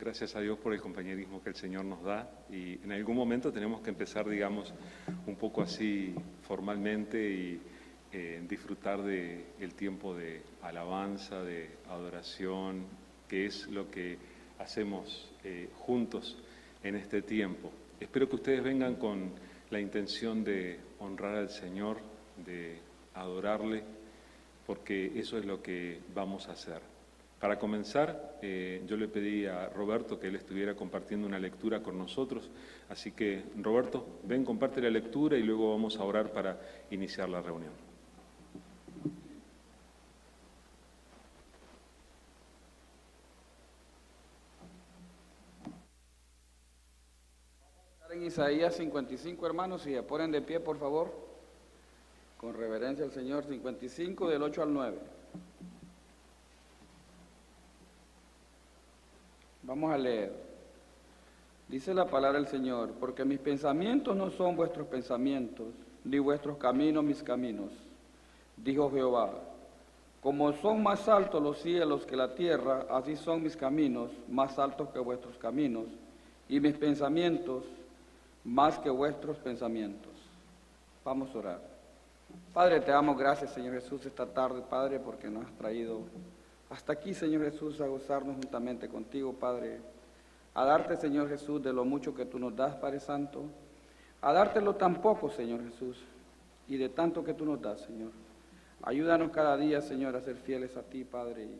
gracias a Dios por el compañerismo que el Señor nos da, y en algún momento tenemos que empezar, digamos, un poco así formalmente y disfrutar del tiempo de alabanza, de adoración, que es lo que hacemos juntos en este tiempo. Espero que ustedes vengan con la intención de honrar al Señor, de adorarle, porque eso es lo que vamos a hacer. Para comenzar, yo le pedí a Roberto que él estuviera compartiendo una lectura con nosotros, así que Roberto, ven, comparte la lectura y luego vamos a orar para iniciar la reunión. En Isaías 55, hermanos, si se ponen de pie, por favor, con reverencia al Señor. 55 del 8 al 9. Vamos a leer. Dice la palabra del Señor: porque mis pensamientos no son vuestros pensamientos, ni vuestros caminos mis caminos, dijo Jehová. Como son más altos los cielos que la tierra, así son mis caminos más altos que vuestros caminos, y mis pensamientos más que vuestros pensamientos. Vamos a orar. Padre, te damos gracias, Señor Jesús, esta tarde, Padre, porque nos has traído hasta aquí, Señor Jesús, a gozarnos juntamente contigo, Padre, a darte, Señor Jesús, de lo mucho que tú nos das, Padre Santo, a dártelo tan poco, Señor Jesús, y de tanto que tú nos das, Señor. Ayúdanos cada día, Señor, a ser fieles a ti, Padre, y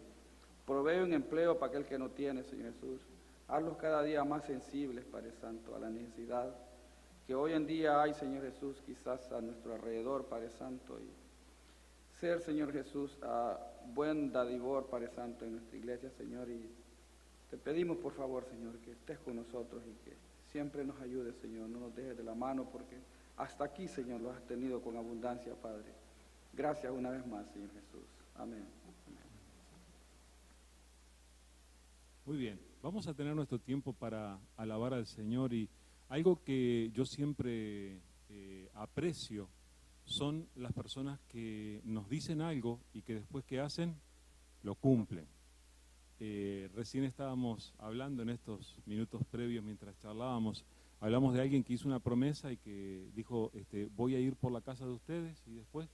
provee un empleo para aquel que no tiene, Señor Jesús. Hazlos cada día más sensibles, Padre Santo, a la necesidad que hoy en día hay, Señor Jesús, quizás a nuestro alrededor, Padre Santo, y ser, Señor Jesús, buen dadivor, Padre Santo, en nuestra iglesia, Señor, y te pedimos, por favor, Señor, que estés con nosotros y que siempre nos ayudes, Señor, no nos dejes de la mano, porque hasta aquí, Señor, lo has tenido con abundancia, Padre. Gracias una vez más, Señor Jesús. Amén. Muy bien, vamos a tener nuestro tiempo para alabar al Señor, y algo que yo siempre aprecio son las personas que nos dicen algo y que después que hacen, lo cumplen. Recién estábamos hablando en estos minutos previos mientras charlábamos, hablamos de alguien que hizo una promesa y que dijo, voy a ir por la casa de ustedes, y después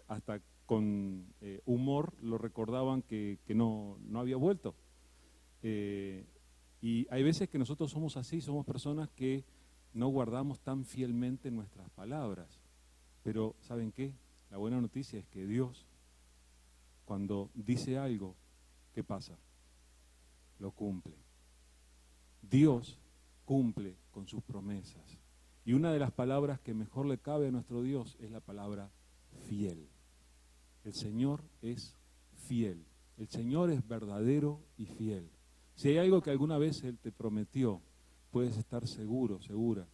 hasta con humor lo recordaban que no había vuelto. Y hay veces que nosotros somos así, somos personas que no guardamos tan fielmente nuestras palabras. Pero, ¿saben qué? La buena noticia es que Dios, cuando dice algo, ¿qué pasa? Lo cumple. Dios cumple con sus promesas. Y una de las palabras que mejor le cabe a nuestro Dios es la palabra fiel. El Señor es fiel. El Señor es verdadero y fiel. Si hay algo que alguna vez Él te prometió, puedes estar seguro, segura,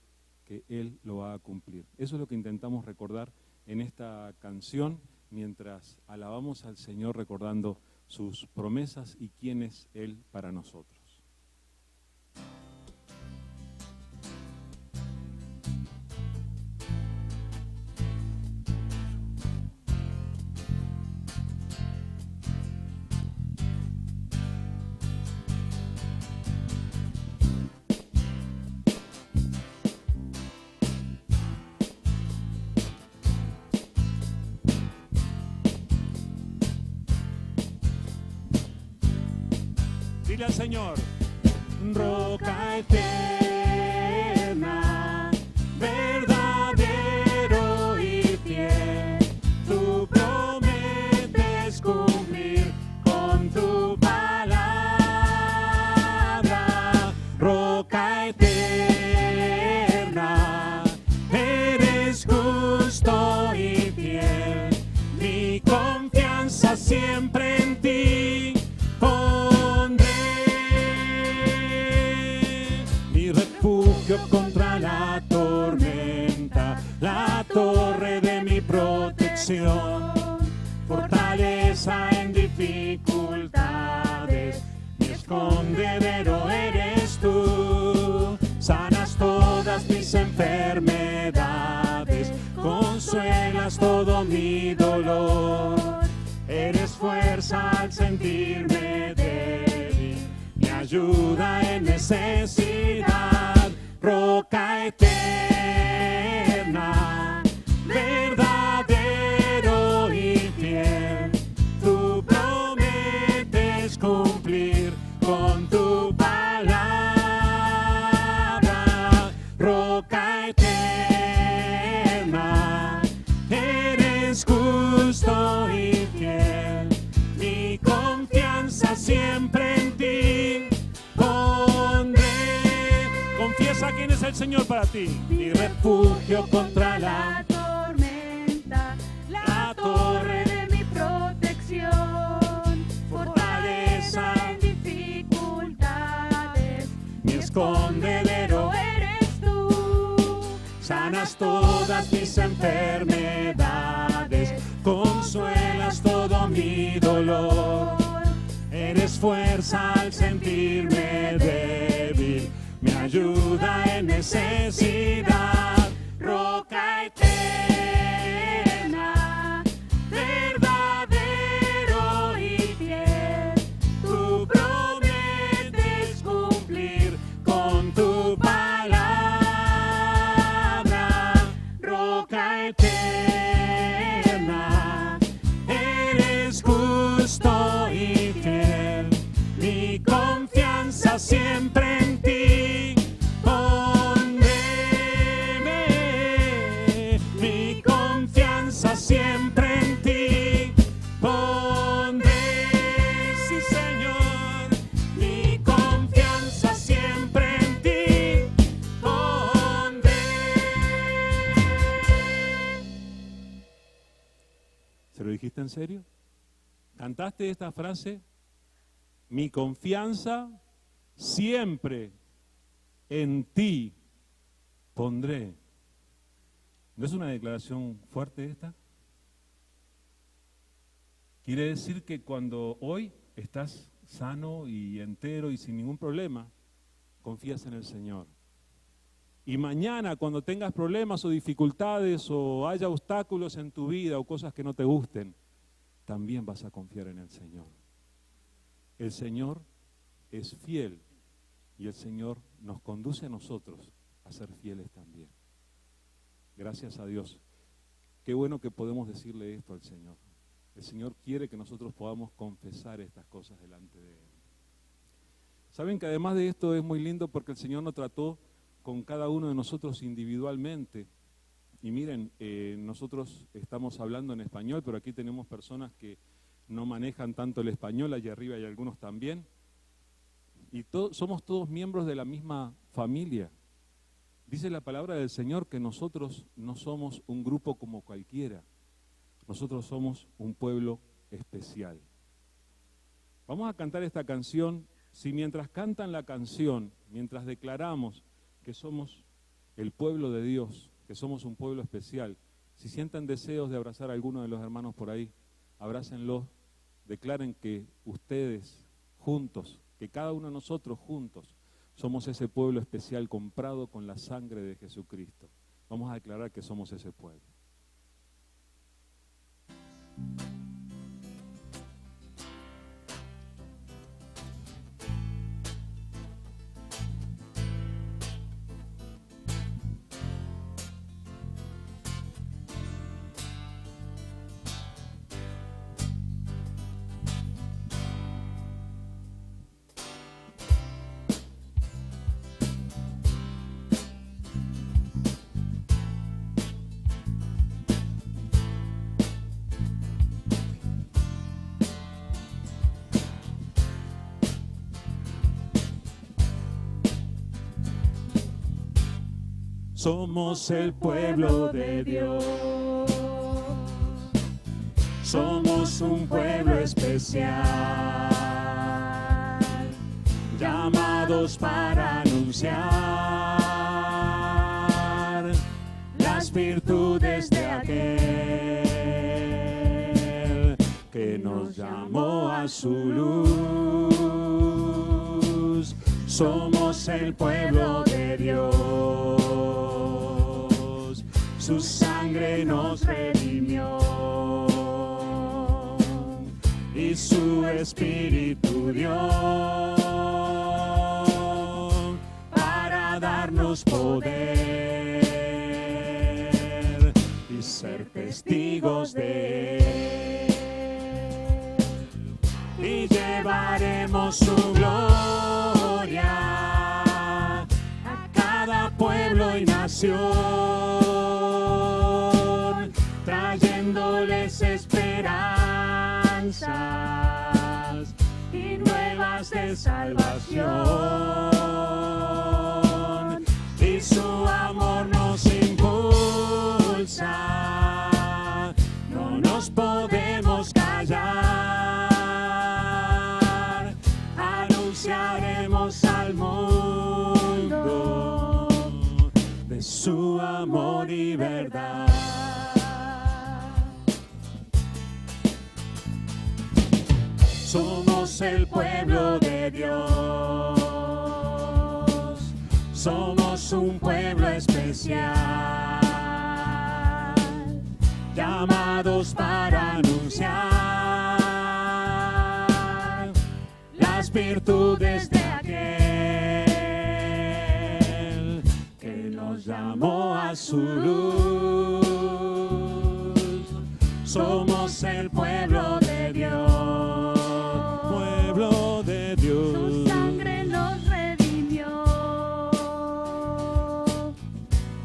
que Él lo va a cumplir. Eso es lo que intentamos recordar en esta canción, mientras alabamos al Señor recordando sus promesas y quién es Él para nosotros. Dile al Señor: roca eterna, verdadero y fiel, tú prometes cumplir con tu palabra. Roca eterna, eres justo y fiel, mi confianza siempre en ti pondré. Refugio contra la tormenta, la torre de mi protección, fortaleza en dificultades, mi escondedero eres tú. Sanas todas mis enfermedades, consuelas todo mi dolor, eres fuerza al sentirme débil, me ayudas ayuda en necesidad, roca eterna, verdadero y fiel. Tú prometes cumplir con tu palabra, roca eterna, eres justo y fiel. Mi confianza siempre en ti pondré. Confiesa quién es el Señor para ti. Mi refugio contra la tormenta, la torre de mi protección, fortaleza en dificultades, mi escondedero eres tú. sanas todas mis enfermedades, consuelas todo mi dolor. Eres fuerza al sentirme débil, mi ayuda en necesidad, roca eterna, verdadero y fiel. Tú prometes cumplir con tu palabra, roca eterna, eres justo y fiel. Mi confianza siempre en ti pondré. Mi confianza siempre en ti pondré. Sí, Señor, mi confianza siempre en ti pondré. ¿Se lo dijiste en serio? ¿Cantaste esta frase? Mi confianza siempre en ti pondré. ¿No es una declaración fuerte esta? Quiere decir que cuando hoy estás sano y entero y sin ningún problema, confías en el Señor. Y mañana cuando tengas problemas o dificultades o haya obstáculos en tu vida o cosas que no te gusten, también vas a confiar en el Señor. El Señor es fiel y el Señor nos conduce a nosotros a ser fieles también. Gracias a Dios. Qué bueno que podemos decirle esto al Señor. El Señor quiere que nosotros podamos confesar estas cosas delante de Él. Saben que además de esto es muy lindo porque el Señor nos trató con cada uno de nosotros individualmente. Y miren, nosotros estamos hablando en español, pero aquí tenemos personas que no manejan tanto el español, allá arriba hay algunos también. Y somos todos miembros de la misma familia. Dice la palabra del Señor que nosotros no somos un grupo como cualquiera. Nosotros somos un pueblo especial. Vamos a cantar esta canción. Si mientras cantan la canción, mientras declaramos que somos el pueblo de Dios, que somos un pueblo especial, si sienten deseos de abrazar a alguno de los hermanos por ahí, abrácenlos, declaren que ustedes juntos, que cada uno de nosotros juntos, somos ese pueblo especial comprado con la sangre de Jesucristo. Vamos a declarar que somos ese pueblo. Somos el pueblo de Dios, somos un pueblo especial, llamados para anunciar las virtudes de aquel que nos llamó a su luz. Somos el pueblo de Dios, su sangre nos redimió y su espíritu dio danos poder y ser testigos de Él. Y llevaremos su gloria a cada pueblo y nación, trayéndoles esperanzas y nuevas de salvación. Y su amor nos impulsa, no nos podemos callar, anunciaremos al mundo de su amor y verdad. Somos el pueblo de Dios, somos un pueblo especial, llamados para anunciar las virtudes de aquel que nos llamó a su luz. Somos el pueblo de Dios, pueblo de Dios. Su sangre nos redimió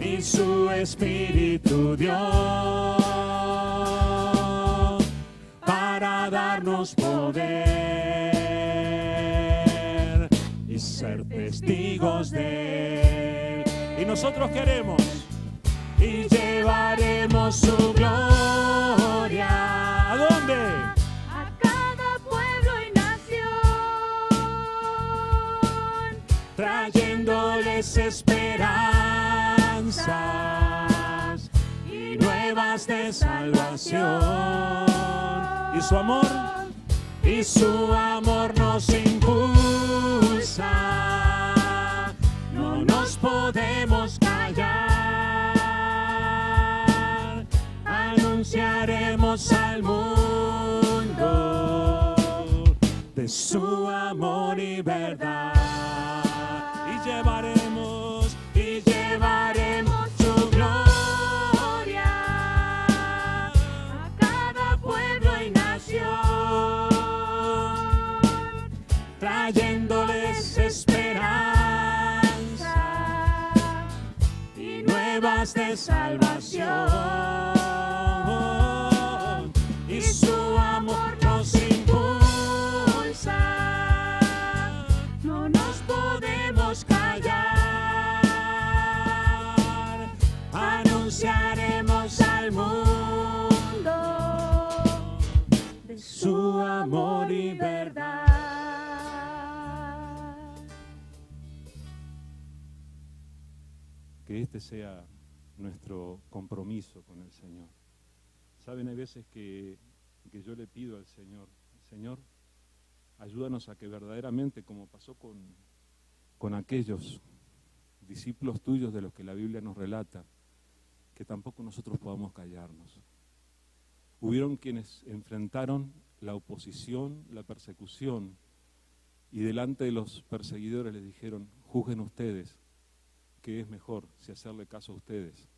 Y su espíritu dio para darnos poder y ser testigos de Él. Y nosotros queremos y llevaremos su gloria. ¿A dónde? a cada pueblo y nación, Trayéndoles esperanzas y nuevas de salvación. Y su amor nos impulsa, no nos podemos callar, anunciaremos al mundo de su amor y verdad. Y llevaremos su gloria a cada pueblo y nación, trayéndoles esperanza y nuevas de salvación. Y su amor nos impulsa, no nos podemos callar, anunciaremos al mundo de su amor y verdad. Que este sea nuestro compromiso con el Señor. Saben, hay veces que yo le pido al Señor, Señor, ayúdanos a que verdaderamente, como pasó con aquellos discípulos tuyos de los que la Biblia nos relata, que tampoco nosotros podamos callarnos. Hubieron quienes enfrentaron la oposición, la persecución, y delante de los perseguidores les dijeron, juzguen ustedes, ¿qué es mejor, si hacerle caso a ustedes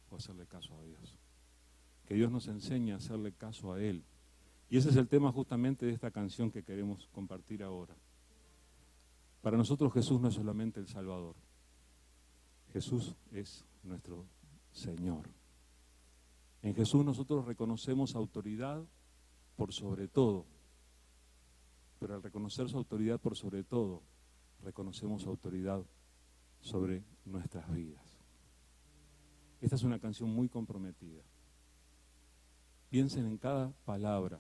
o hacerle caso a Dios? Que Dios nos enseñe a hacerle caso a Él. Y ese es el tema justamente de esta canción que queremos compartir ahora. Para nosotros Jesús no es solamente el Salvador. Jesús es nuestro Señor. En Jesús nosotros reconocemos autoridad por sobre todo. Pero al reconocer su autoridad por sobre todo, reconocemos su autoridad sobre nuestras vidas. Esta es una canción muy comprometida. Piensen en cada palabra.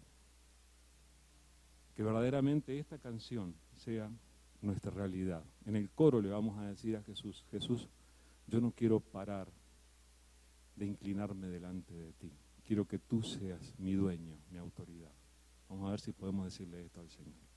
Que verdaderamente esta canción sea nuestra realidad. En el coro le vamos a decir a Jesús, Jesús, yo no quiero parar de inclinarme delante de ti. Quiero que tú seas mi dueño, mi autoridad. Vamos a ver si podemos decirle esto al Señor.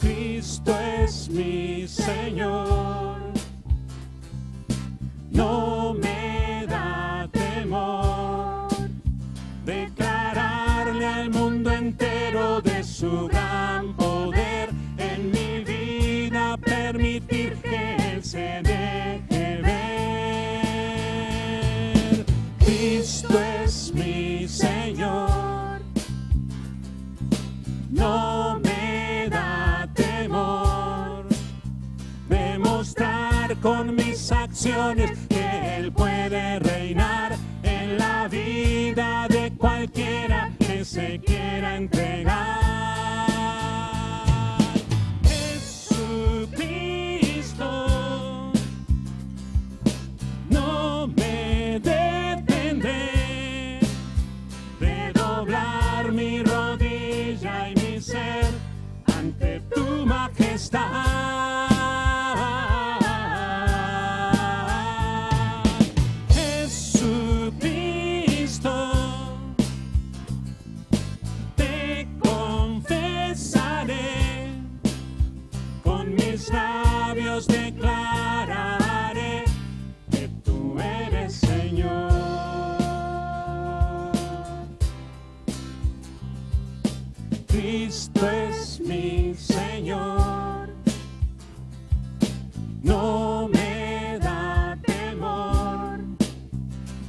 Cristo es mi Señor. No me da temor declararle al mundo entero de su gran poder en mi vida, permitir que Él se deje ver. Cristo es mi Señor. No me da temor demostrar con mis acciones que Él puede reinar en la vida de cualquiera que se quiera entregar. Jesucristo, no me detendré de doblar mi rodilla y mi ser ante tu majestad. Labios declararé que tú eres Señor. Cristo es mi Señor. No me da temor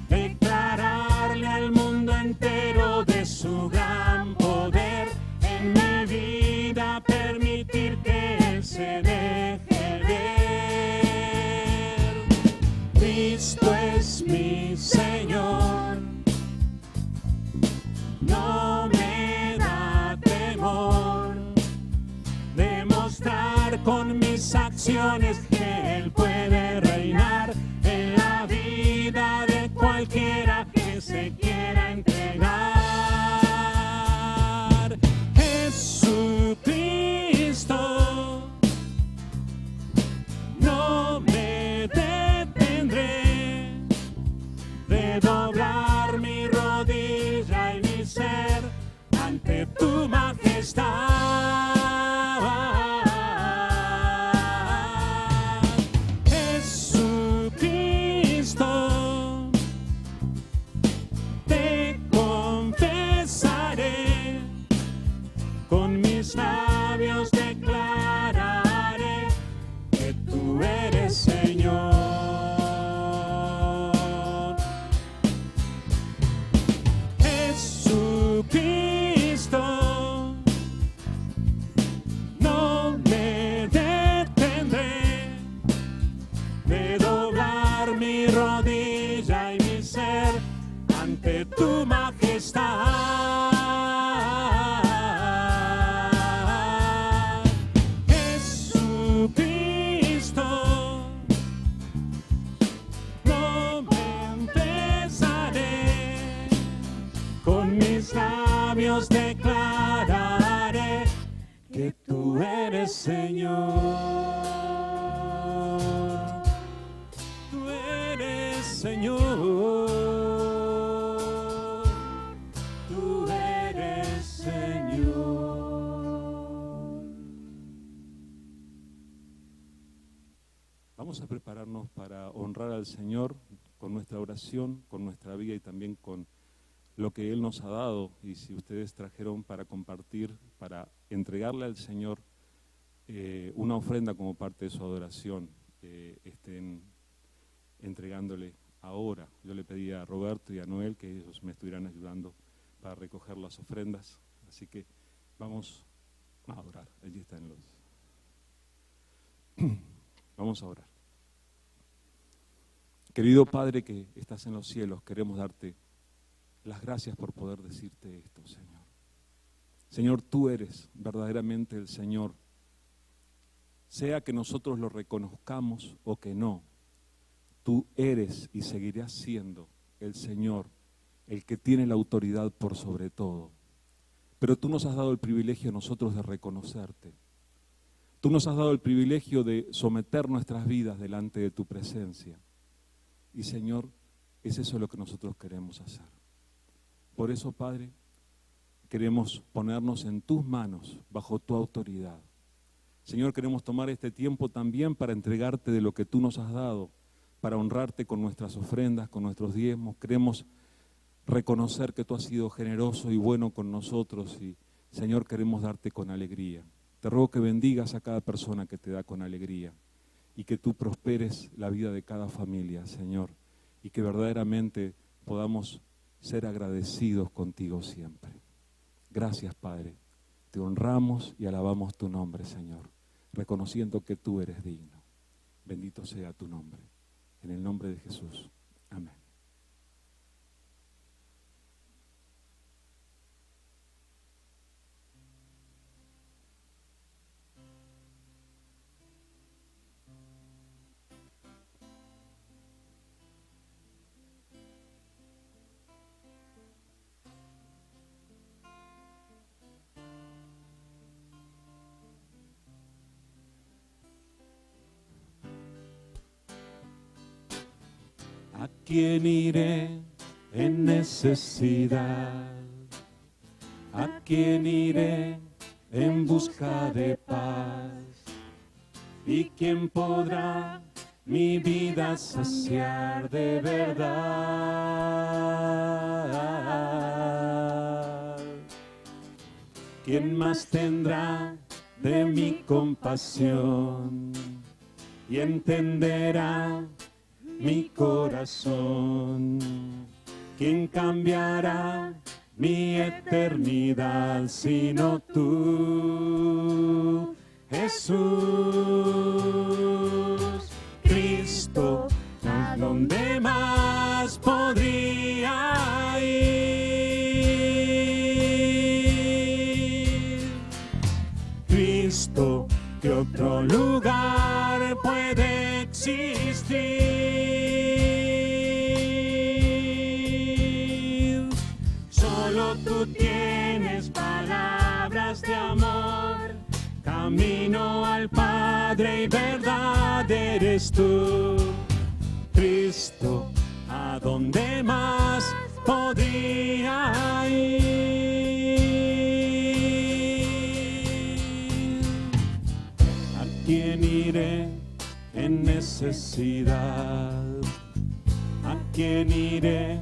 declararle al mundo entero de su gran poder en mi vida, permitir que Él se deje ver. Cristo es mi Señor. No me da temor demostrar con mis acciones que Él puede reinar en la vida de cualquiera que se quiera entregar. Jesucristo, no me detendré de doblar mi rodilla y mi ser ante tu majestad. Jesucristo, te confesaré, con mis labios declararé que tú eres Señor. Jesucristo, no me detendré de doblar mi rodilla y mi ser ante tu majestad. Jesucristo, no me empezaré, con mis labios declararé que tú eres Señor. Tú eres Señor. Tú eres Señor. Vamos a prepararnos para honrar al Señor con nuestra oración, con nuestra vida y también con lo que Él nos ha dado. Y si ustedes trajeron para compartir, para entregarle al Señor una ofrenda como parte de su adoración, estén entregándole ahora. Yo le pedí a Roberto y a Noel que ellos me estuvieran ayudando para recoger las ofrendas. Así que vamos a orar. Allí están los... Vamos a orar. Querido Padre que estás en los cielos, queremos darte las gracias por poder decirte esto, Señor. Señor, tú eres verdaderamente el Señor. Sea que nosotros lo reconozcamos o que no, tú eres y seguirás siendo el Señor, el que tiene la autoridad por sobre todo. Pero tú nos has dado el privilegio a nosotros de reconocerte. Tú nos has dado el privilegio de someter nuestras vidas delante de tu presencia. Y Señor, es eso lo que nosotros queremos hacer. Por eso, Padre, queremos ponernos en tus manos, bajo tu autoridad. Señor, queremos tomar este tiempo también para entregarte de lo que tú nos has dado, para honrarte con nuestras ofrendas, con nuestros diezmos. Queremos reconocer que tú has sido generoso y bueno con nosotros y, Señor, queremos darte con alegría. Te ruego que bendigas a cada persona que te da con alegría y que tú prosperes la vida de cada familia, Señor, y que verdaderamente podamos ser agradecidos contigo siempre. Gracias, Padre. Te honramos y alabamos tu nombre, Señor, reconociendo que tú eres digno. Bendito sea tu nombre. En el nombre de Jesús. Amén. ¿A quién iré en necesidad? ¿A quién iré en busca de paz? ¿Y quién podrá mi vida saciar de verdad? ¿Quién más tendrá de mi compasión y entenderá mi corazón? ¿Quién cambiará mi eternidad sino tú, Jesús? Cristo, ¿a dónde más podría ir? Cristo, ¿qué otro lugar puede existir? Solo tú tienes palabras de amor, camino al Padre y verdad eres tú. Cristo, ¿a dónde más podría ir? ¿A quién iré en necesidad? ¿A quién iré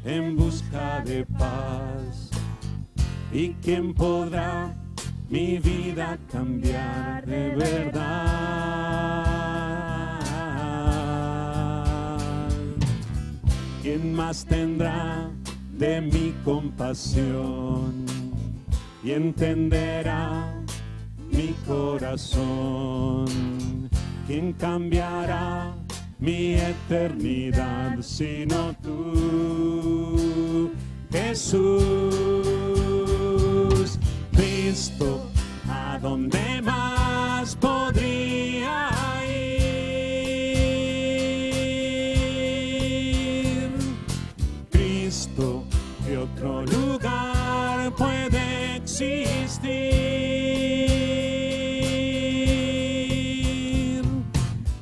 en busca de paz? ¿Y quién podrá mi vida cambiar de verdad? ¿Quién más tendrá de mi compasión y entenderá mi corazón? ¿Quién cambiará mi eternidad sino tú, Jesús? Cristo, ¿a dónde más podría ir? Cristo, ¿qué otro lugar puede existir?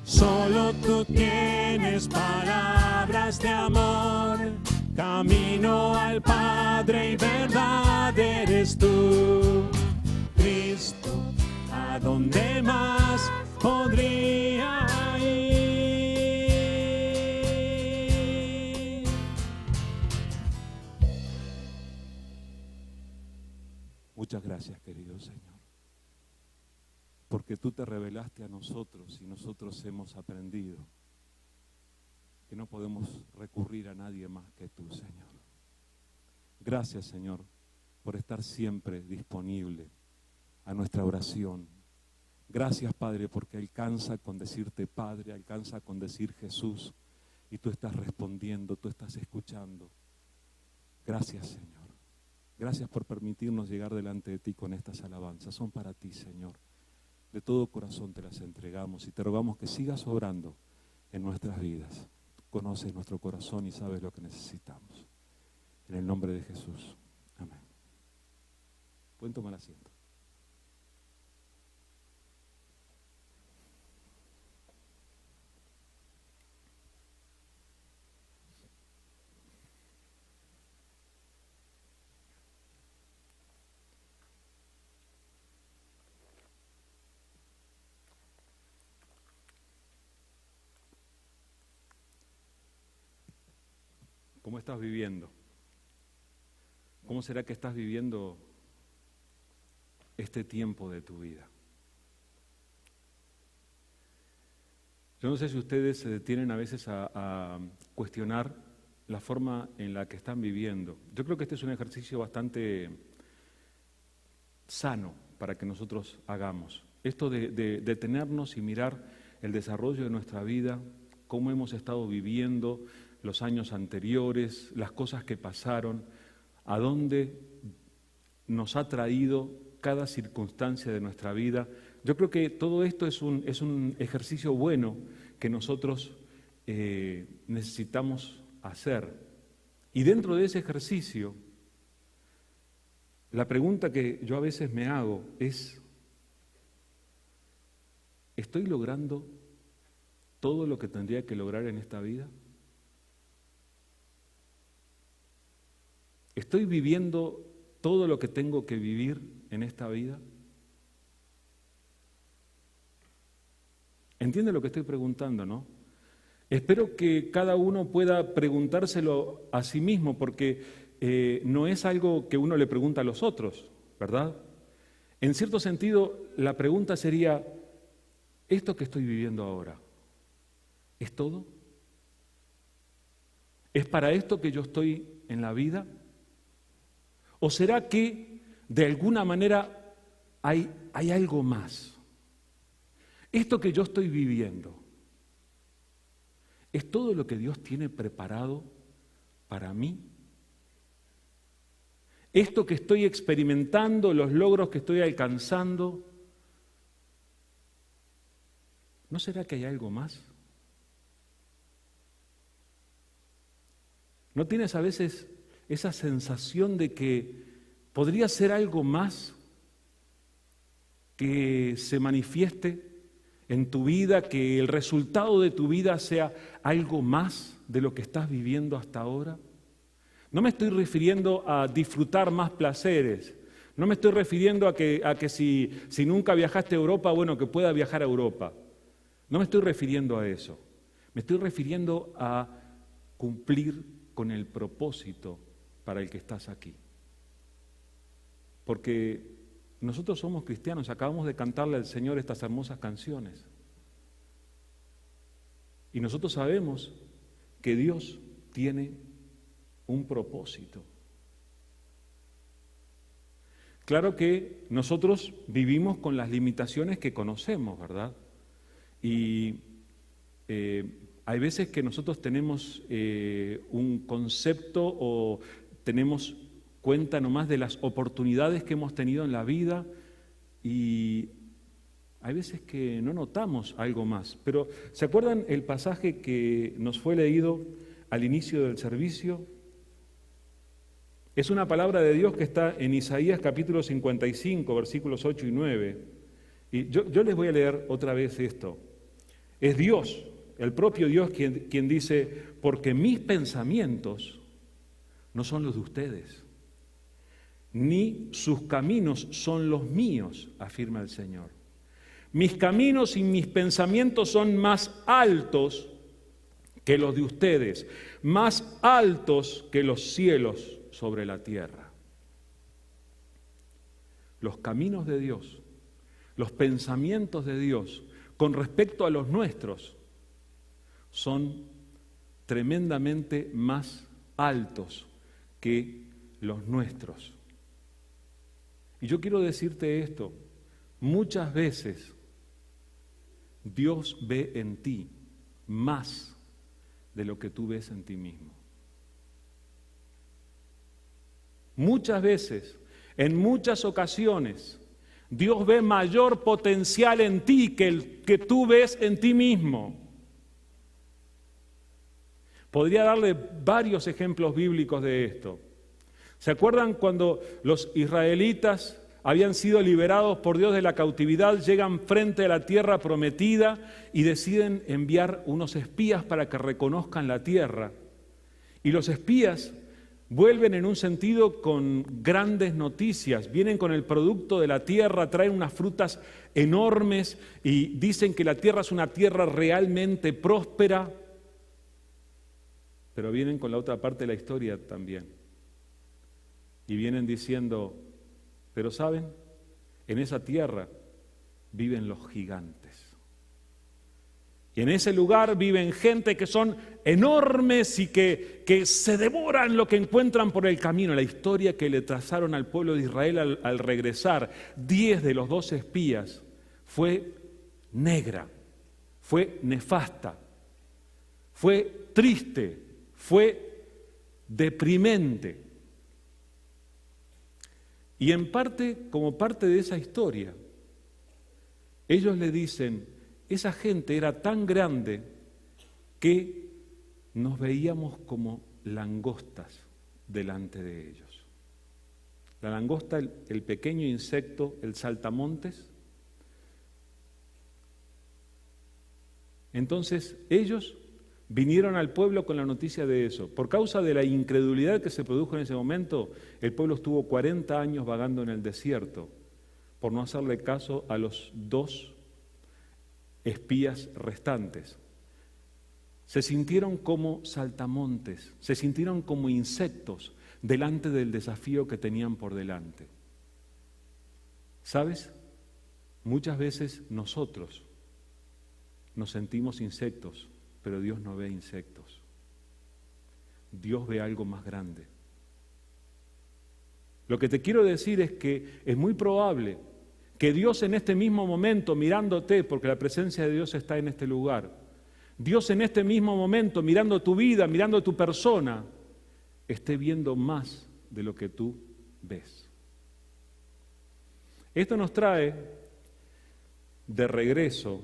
Solo tú tienes palabras de amor, camino al Padre y verdad eres tú. Cristo, ¿a dónde más podría ir? Muchas gracias, querido Señor, porque tú te revelaste a nosotros y nosotros hemos aprendido que no podemos recurrir a nadie más que tú, Señor. Gracias, Señor, por estar siempre disponible a nuestra oración. Gracias, Padre, porque alcanza con decirte Padre, alcanza con decir Jesús, y tú estás respondiendo, tú estás escuchando. Gracias, Señor. Gracias por permitirnos llegar delante de ti con estas alabanzas. Son para ti, Señor. De todo corazón te las entregamos y te rogamos que sigas obrando en nuestras vidas. Tú conoces nuestro corazón y sabes lo que necesitamos. En el nombre de Jesús. Amén. Pueden tomar asiento. ¿Cómo estás viviendo? ¿Cómo será que estás viviendo este tiempo de tu vida? Yo no sé si ustedes se detienen a veces a cuestionar la forma en la que están viviendo. Yo creo que este es un ejercicio bastante sano para que nosotros hagamos. Esto de detenernos y mirar el desarrollo de nuestra vida, cómo hemos estado viviendo los años anteriores, las cosas que pasaron, a dónde nos ha traído cada circunstancia de nuestra vida. Yo creo que todo esto es un ejercicio bueno que nosotros necesitamos hacer. Y dentro de ese ejercicio, la pregunta que yo a veces me hago es, ¿estoy logrando todo lo que tendría que lograr en esta vida? ¿Estoy viviendo todo lo que tengo que vivir en esta vida? ¿Entiende lo que estoy preguntando, no? Espero que cada uno pueda preguntárselo a sí mismo, porque no es algo que uno le pregunta a los otros, ¿verdad? En cierto sentido, la pregunta sería, ¿esto que estoy viviendo ahora es todo? ¿Es para esto que yo estoy en la vida? ¿O será que de alguna manera hay algo más? Esto que yo estoy viviendo, ¿es todo lo que Dios tiene preparado para mí? Esto que estoy experimentando, los logros que estoy alcanzando, ¿no será que hay algo más? ¿No tienes a veces esa sensación de que podría ser algo más que se manifieste en tu vida, que el resultado de tu vida sea algo más de lo que estás viviendo hasta ahora? No me estoy refiriendo a disfrutar más placeres, no me estoy refiriendo a que si nunca viajaste a Europa, bueno, que pueda viajar a Europa. No me estoy refiriendo a eso, me estoy refiriendo a cumplir con el propósito para el que estás aquí. Porque nosotros somos cristianos, acabamos de cantarle al Señor estas hermosas canciones. Y nosotros sabemos que Dios tiene un propósito. Claro que nosotros vivimos con las limitaciones que conocemos, ¿verdad? Y hay veces que nosotros tenemos un concepto o tenemos cuenta nomás de las oportunidades que hemos tenido en la vida y hay veces que no notamos algo más. Pero ¿se acuerdan el pasaje que nos fue leído al inicio del servicio? Es una palabra de Dios que está en Isaías capítulo 55, versículos 8 y 9. Y yo les voy a leer otra vez esto. Es Dios, el propio Dios quien dice, porque mis pensamientos no son los de ustedes, ni sus caminos son los míos, afirma el Señor. Mis caminos y mis pensamientos son más altos que los de ustedes, más altos que los cielos sobre la tierra. Los caminos de Dios, los pensamientos de Dios con respecto a los nuestros son tremendamente más altos que los nuestros. Y yo quiero decirte esto, muchas veces Dios ve en ti más de lo que tú ves en ti mismo. Muchas veces, en muchas ocasiones, Dios ve mayor potencial en ti que el que tú ves en ti mismo. Podría darle varios ejemplos bíblicos de esto. ¿Se acuerdan cuando los israelitas habían sido liberados por Dios de la cautividad, llegan frente a la tierra prometida y deciden enviar unos espías para que reconozcan la tierra? Y los espías vuelven en un sentido con grandes noticias, vienen con el producto de la tierra, traen unas frutas enormes y dicen que la tierra es una tierra realmente próspera. pero vienen con la otra parte de la historia también. Y vienen diciendo, pero ¿saben? En esa tierra viven los gigantes. Y en ese lugar viven gente que son enormes y que se devoran lo que encuentran por el camino. La historia que le trazaron al pueblo de Israel al regresar 10 de los 12 espías fue negra, fue nefasta, fue triste, fue deprimente. Y en parte, como parte de esa historia, ellos le dicen, esa gente era tan grande que nos veíamos como langostas delante de ellos. La langosta, el pequeño insecto, el saltamontes. Entonces ellos vinieron al pueblo con la noticia de eso. Por causa de la incredulidad que se produjo en ese momento, el pueblo estuvo 40 años vagando en el desierto por no hacerle caso a los 2 espías restantes. Se sintieron como saltamontes, se sintieron como insectos delante del desafío que tenían por delante. ¿Sabes? Muchas veces nosotros nos sentimos insectos, pero Dios no ve insectos. Dios ve algo más grande. Lo que te quiero decir es que es muy probable que Dios en este mismo momento, mirándote, porque la presencia de Dios está en este lugar, Dios en este mismo momento, mirando tu vida, mirando tu persona, esté viendo más de lo que tú ves. Esto nos trae de regreso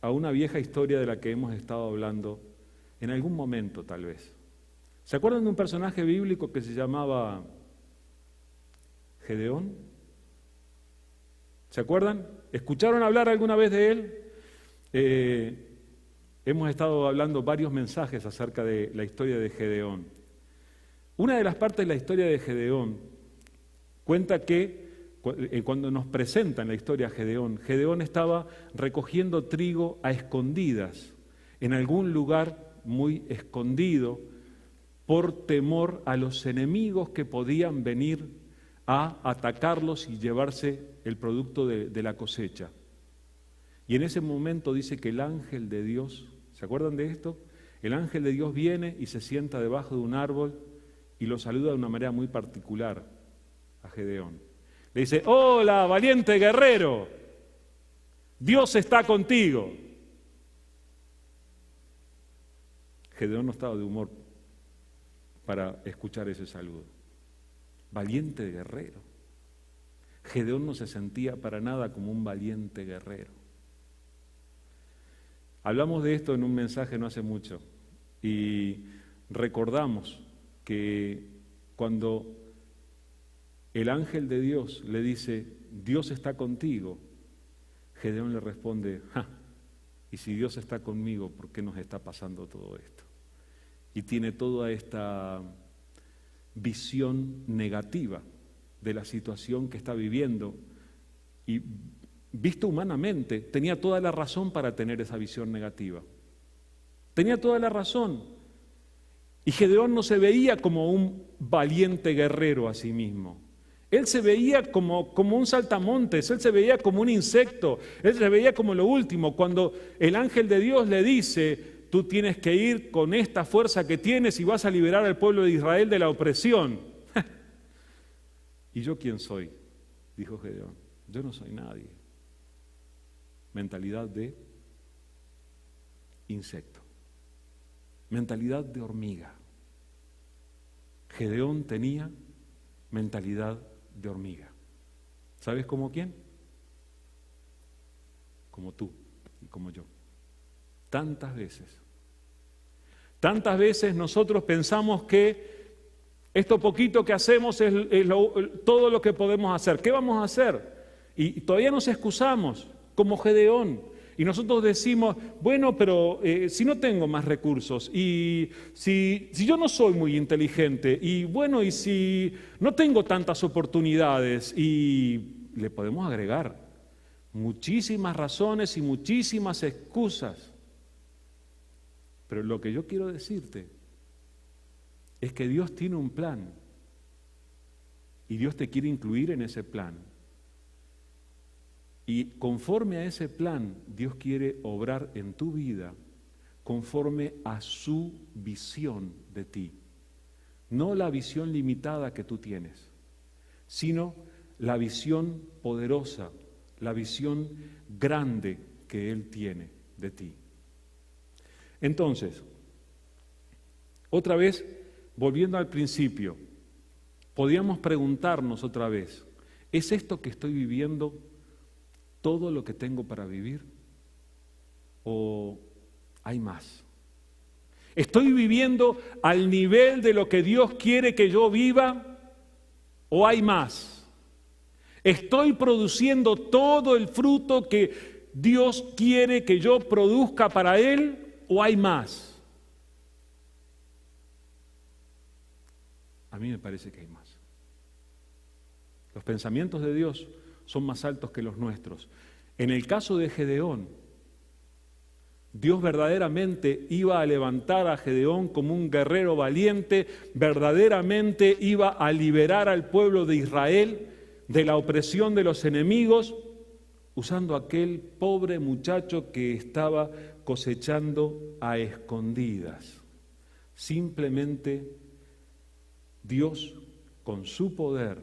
a una vieja historia de la que hemos estado hablando en algún momento tal vez. ¿Se acuerdan de un personaje bíblico que se llamaba Gedeón? ¿Se acuerdan? ¿Escucharon hablar alguna vez de él? Hemos estado hablando varios mensajes acerca de la historia de Gedeón. Una de las partes de la historia de Gedeón cuenta que cuando nos presentan la historia de Gedeón estaba recogiendo trigo a escondidas, en algún lugar muy escondido, por temor a los enemigos que podían venir a atacarlos y llevarse el producto de la cosecha. Y en ese momento dice que el ángel de Dios, ¿se acuerdan de esto? El ángel de Dios viene y se sienta debajo de un árbol y lo saluda de una manera muy particular a Gedeón. Le dice, hola, valiente guerrero, Dios está contigo. Gedeón no estaba de humor para escuchar ese saludo. Valiente guerrero. Gedeón no se sentía para nada como un valiente guerrero. Hablamos de esto en un mensaje no hace mucho y recordamos que cuando el ángel de Dios le dice, Dios está contigo, Gedeón le responde, y si Dios está conmigo, ¿por qué nos está pasando todo esto? Y tiene toda esta visión negativa de la situación que está viviendo y visto humanamente tenía toda la razón para tener esa visión negativa, tenía toda la razón. Y Gedeón no se veía como un valiente guerrero a sí mismo, él se veía como un saltamontes, él se veía como un insecto, él se veía como lo último. Cuando el ángel de Dios le dice, tú tienes que ir con esta fuerza que tienes y vas a liberar al pueblo de Israel de la opresión. ¿Y yo quién soy? Dijo Gedeón. Yo no soy nadie. Mentalidad de insecto. Mentalidad de hormiga. Gedeón tenía mentalidad de hormiga. ¿Sabes cómo quién? Como tú y como yo. Tantas veces nosotros pensamos que esto poquito que hacemos es todo lo que podemos hacer. ¿Qué vamos a hacer? Y todavía nos excusamos, como Gedeón. Y nosotros decimos, bueno, pero si no tengo más recursos, y si yo no soy muy inteligente, y bueno, y si no tengo tantas oportunidades, y le podemos agregar muchísimas razones y muchísimas excusas. Pero lo que yo quiero decirte es que Dios tiene un plan y Dios te quiere incluir en ese plan. Y conforme a ese plan, Dios quiere obrar en tu vida conforme a su visión de ti. No la visión limitada que tú tienes, sino la visión poderosa, la visión grande que Él tiene de ti. Entonces, otra vez, volviendo al principio, podríamos preguntarnos otra vez, ¿es esto que estoy viviendo todo lo que tengo para vivir? ¿O hay más? ¿Estoy viviendo al nivel de lo que Dios quiere que yo viva? ¿O hay más? ¿Estoy produciendo todo el fruto que Dios quiere que yo produzca para Él? ¿O hay más? A mí me parece que hay más. Los pensamientos de Dios son más altos que los nuestros. En el caso de Gedeón, Dios verdaderamente iba a levantar a Gedeón como un guerrero valiente, verdaderamente iba a liberar al pueblo de Israel de la opresión de los enemigos, usando aquel pobre muchacho que estaba cosechando a escondidas. Simplemente Dios, con su poder,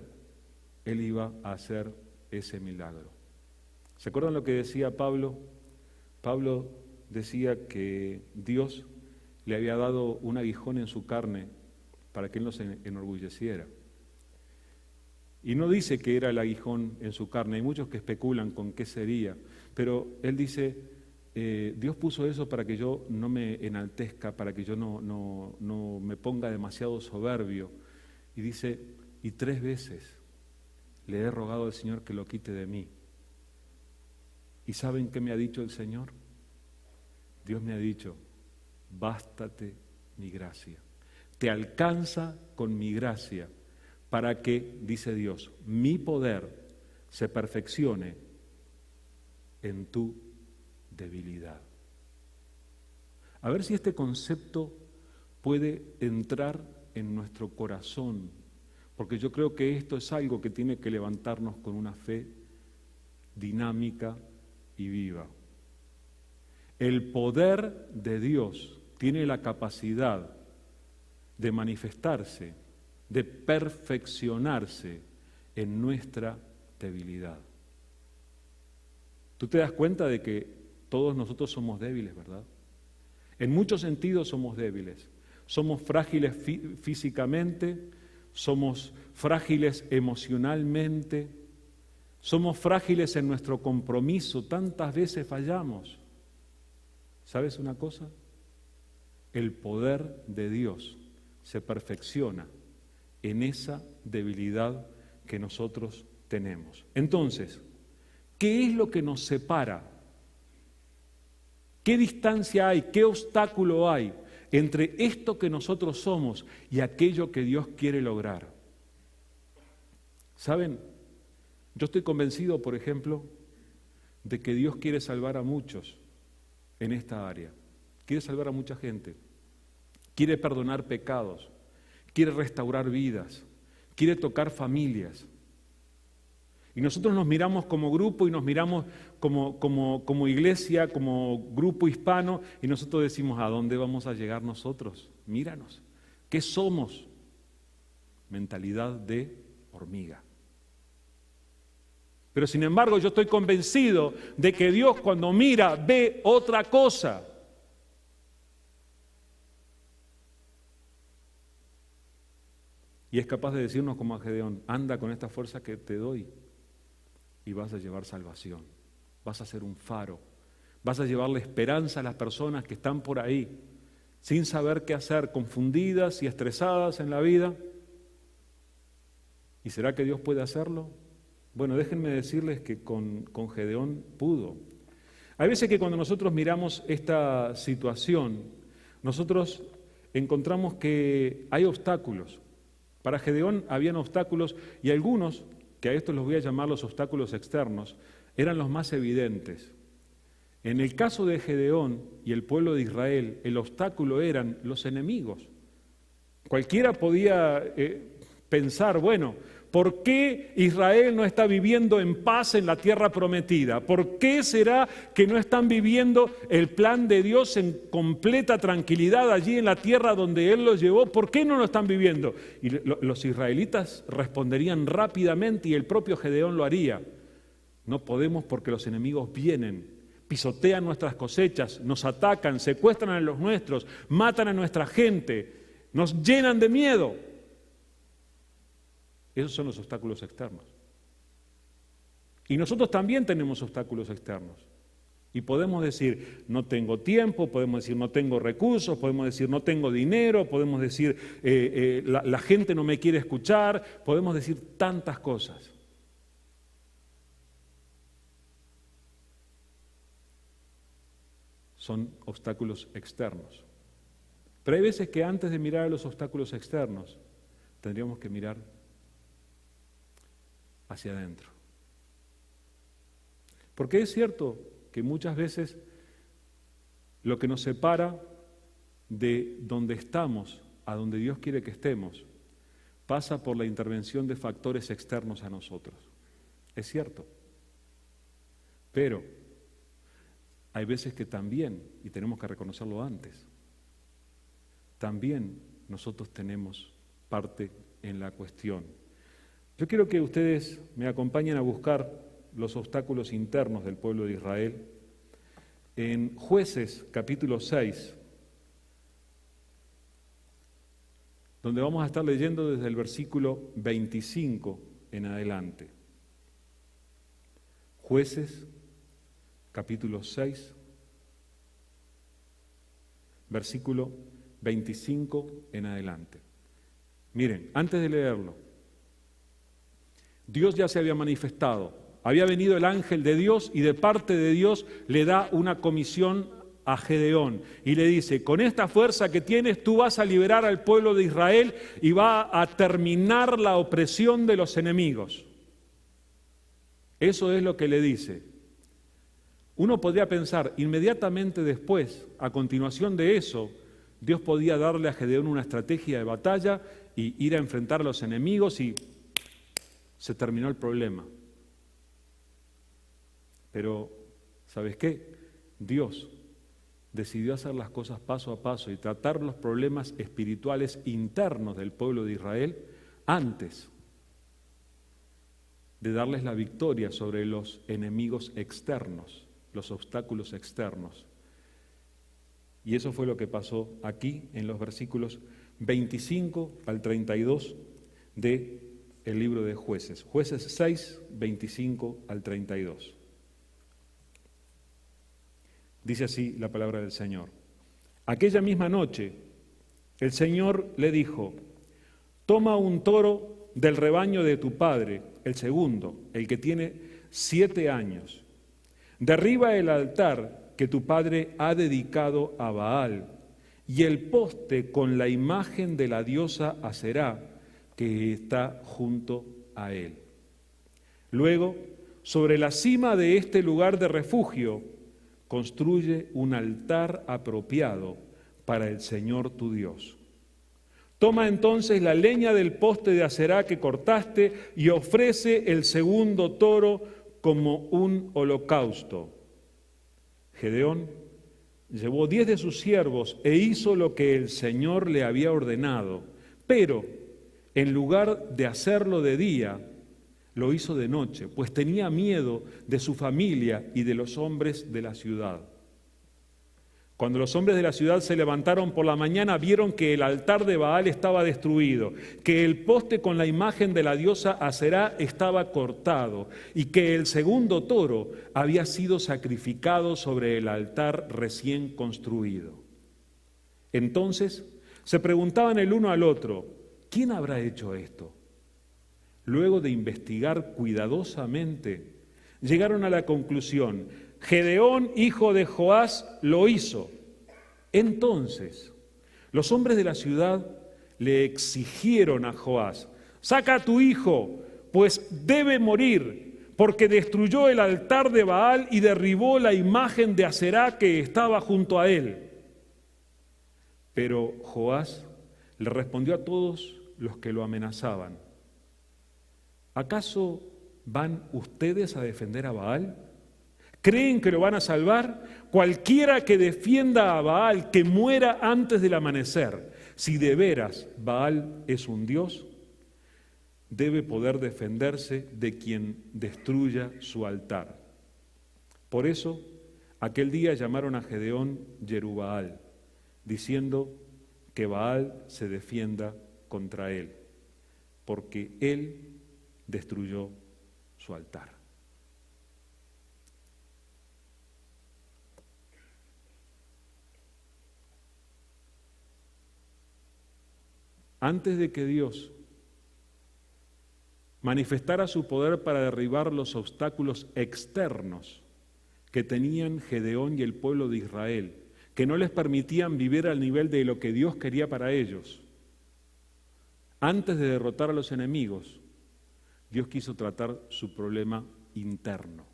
Él iba a hacer ese milagro. ¿Se acuerdan lo que decía Pablo? Pablo decía que Dios le había dado un aguijón en su carne para que Él no se enorgulleciera. Y no dice que era el aguijón en su carne, hay muchos que especulan con qué sería, pero Él dice, Dios puso eso para que yo no me enaltezca, para que yo no me ponga demasiado soberbio. Y dice, y 3 veces le he rogado al Señor que lo quite de mí. ¿Y saben qué me ha dicho el Señor? Dios me ha dicho, bástate mi gracia. Te alcanza con mi gracia para que, dice Dios, mi poder se perfeccione en tu debilidad. A ver si este concepto puede entrar en nuestro corazón, porque yo creo que esto es algo que tiene que levantarnos con una fe dinámica y viva. El poder de Dios tiene la capacidad de manifestarse, de perfeccionarse en nuestra debilidad. Tú te das cuenta de que todos nosotros somos débiles, ¿verdad? En muchos sentidos somos débiles. Somos frágiles físicamente, somos frágiles emocionalmente, somos frágiles en nuestro compromiso. Tantas veces fallamos. ¿Sabes una cosa? El poder de Dios se perfecciona en esa debilidad que nosotros tenemos. Entonces, ¿qué es lo que nos separa? ¿Qué distancia hay? ¿Qué obstáculo hay entre esto que nosotros somos y aquello que Dios quiere lograr? ¿Saben? Yo estoy convencido, por ejemplo, de que Dios quiere salvar a muchos en esta área. Quiere salvar a mucha gente. Quiere perdonar pecados. Quiere restaurar vidas. Quiere tocar familias. Y nosotros nos miramos como grupo y nos miramos como iglesia, como grupo hispano, y nosotros decimos, ¿a dónde vamos a llegar nosotros? Míranos. ¿Qué somos? Mentalidad de hormiga. Pero sin embargo yo estoy convencido de que Dios cuando mira ve otra cosa. Y es capaz de decirnos como a Gedeón, anda con esta fuerza que te doy y vas a llevar salvación, vas a ser un faro, vas a llevarle esperanza a las personas que están por ahí, sin saber qué hacer, confundidas y estresadas en la vida. ¿Y será que Dios puede hacerlo? Bueno, déjenme decirles que con Gedeón pudo. Hay veces que cuando nosotros miramos esta situación, nosotros encontramos que hay obstáculos. Para Gedeón habían obstáculos y algunos, que a estos los voy a llamar los obstáculos externos, eran los más evidentes. En el caso de Gedeón y el pueblo de Israel, el obstáculo eran los enemigos. Cualquiera podía pensar, bueno, ¿por qué Israel no está viviendo en paz en la tierra prometida? ¿Por qué será que no están viviendo el plan de Dios en completa tranquilidad allí en la tierra donde Él los llevó? ¿Por qué no lo están viviendo? Y los israelitas responderían rápidamente y el propio Gedeón lo haría. No podemos porque los enemigos vienen, pisotean nuestras cosechas, nos atacan, secuestran a los nuestros, matan a nuestra gente, nos llenan de miedo. Esos son los obstáculos externos. Y nosotros también tenemos obstáculos externos. Y podemos decir, no tengo tiempo, podemos decir, no tengo recursos, podemos decir, no tengo dinero, podemos decir, la gente no me quiere escuchar, podemos decir tantas cosas. Son obstáculos externos. Pero hay veces que antes de mirar a los obstáculos externos, tendríamos que mirar hacia adentro. Porque es cierto que muchas veces lo que nos separa de donde estamos a donde Dios quiere que estemos pasa por la intervención de factores externos a nosotros. Es cierto. Pero hay veces que también, y tenemos que reconocerlo antes, también nosotros tenemos parte en la cuestión. Yo quiero que ustedes me acompañen a buscar los obstáculos internos del pueblo de Israel en Jueces capítulo 6, donde vamos a estar leyendo desde el versículo 25 en adelante. Jueces capítulo 6, versículo 25 en adelante. Miren, antes de leerlo, Dios ya se había manifestado, había venido el ángel de Dios y de parte de Dios le da una comisión a Gedeón y le dice, con esta fuerza que tienes tú vas a liberar al pueblo de Israel y va a terminar la opresión de los enemigos. Eso es lo que le dice. Uno podría pensar, inmediatamente después, a continuación de eso, Dios podía darle a Gedeón una estrategia de batalla y ir a enfrentar a los enemigos y se terminó el problema. Pero, ¿sabes qué? Dios decidió hacer las cosas paso a paso y tratar los problemas espirituales internos del pueblo de Israel antes de darles la victoria sobre los enemigos externos, los obstáculos externos. Y eso fue lo que pasó aquí en los versículos 25 al 32 del libro de Jueces. Jueces 6, 25 al 32. Dice así la palabra del Señor. Aquella misma noche, el Señor le dijo, toma un toro del rebaño de tu padre, el segundo, el que tiene 7 años. Derriba el altar que tu padre ha dedicado a Baal y el poste con la imagen de la diosa Aserá que está junto a él. Luego, sobre la cima de este lugar de refugio, construye un altar apropiado para el Señor tu Dios. Toma entonces la leña del poste de Aserá que cortaste y ofrece el segundo toro como un holocausto. Gedeón llevó 10 de sus siervos e hizo lo que el Señor le había ordenado, pero en lugar de hacerlo de día, lo hizo de noche, pues tenía miedo de su familia y de los hombres de la ciudad. Cuando los hombres de la ciudad se levantaron por la mañana, vieron que el altar de Baal estaba destruido, que el poste con la imagen de la diosa Aserá estaba cortado y que el segundo toro había sido sacrificado sobre el altar recién construido. Entonces se preguntaban el uno al otro, ¿quién habrá hecho esto? Luego de investigar cuidadosamente, llegaron a la conclusión, Gedeón, hijo de Joás, lo hizo. Entonces, los hombres de la ciudad le exigieron a Joás, saca a tu hijo, pues debe morir, porque destruyó el altar de Baal y derribó la imagen de Aserá que estaba junto a él. Pero Joás le respondió a todos los que lo amenazaban: ¿acaso van ustedes a defender a Baal? ¿Creen que lo van a salvar? Cualquiera que defienda a Baal, que muera antes del amanecer. Si de veras Baal es un dios, debe poder defenderse de quien destruya su altar. Por eso, aquel día llamaron a Gedeón Yerubbaal, diciendo que Baal se defienda contra él, porque él destruyó su altar. Antes de que Dios manifestara su poder para derribar los obstáculos externos que tenían Gedeón y el pueblo de Israel, que no les permitían vivir al nivel de lo que Dios quería para ellos, antes de derrotar a los enemigos, Dios quiso tratar su problema interno.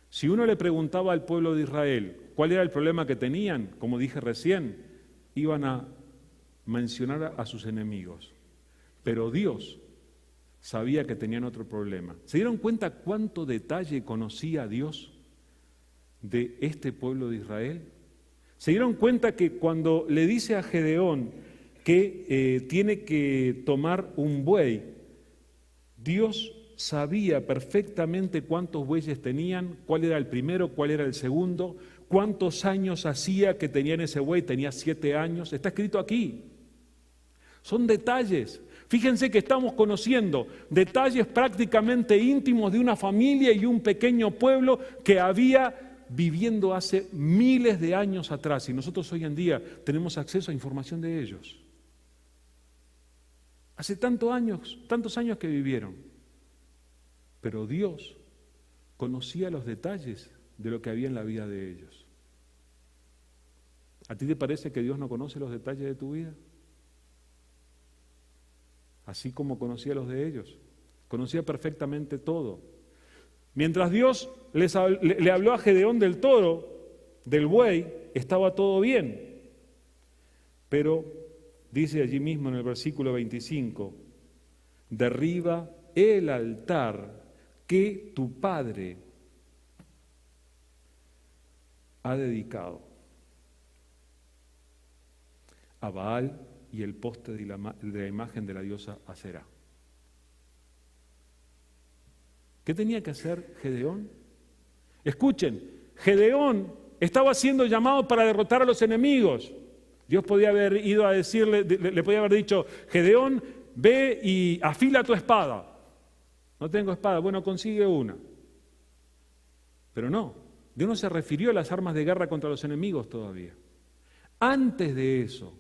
Si uno le preguntaba al pueblo de Israel cuál era el problema que tenían, como dije recién, iban a mencionar a sus enemigos. Pero Dios sabía que tenían otro problema. ¿Se dieron cuenta cuánto detalle conocía Dios de este pueblo de Israel? ¿Se dieron cuenta que cuando le dice a Gedeón que tiene que tomar un buey, Dios sabía perfectamente cuántos bueyes tenían, cuál era el primero, cuál era el segundo, cuántos años hacía que tenían ese buey? Tenía 7 años, está escrito aquí. Son detalles. Fíjense que estamos conociendo detalles prácticamente íntimos de una familia y un pequeño pueblo que había viviendo hace miles de años atrás, y nosotros hoy en día tenemos acceso a información de ellos. Hace tantos años que vivieron, pero Dios conocía los detalles de lo que había en la vida de ellos. ¿A ti te parece que Dios no conoce los detalles de tu vida? Así como conocía los de ellos, conocía perfectamente todo. Mientras Dios le habló a Gedeón del toro, del buey, estaba todo bien. Pero dice allí mismo en el versículo 25, derriba el altar que tu padre ha dedicado a Baal y el poste de la imagen de la diosa Aserá. ¿Qué tenía que hacer Gedeón? Escuchen, Gedeón estaba siendo llamado para derrotar a los enemigos. Dios podía haber ido a decirle, le podía haber dicho: Gedeón, ve y afila tu espada. No tengo espada, bueno, consigue una. Pero no, Dios no se refirió a las armas de guerra contra los enemigos todavía. Antes de eso,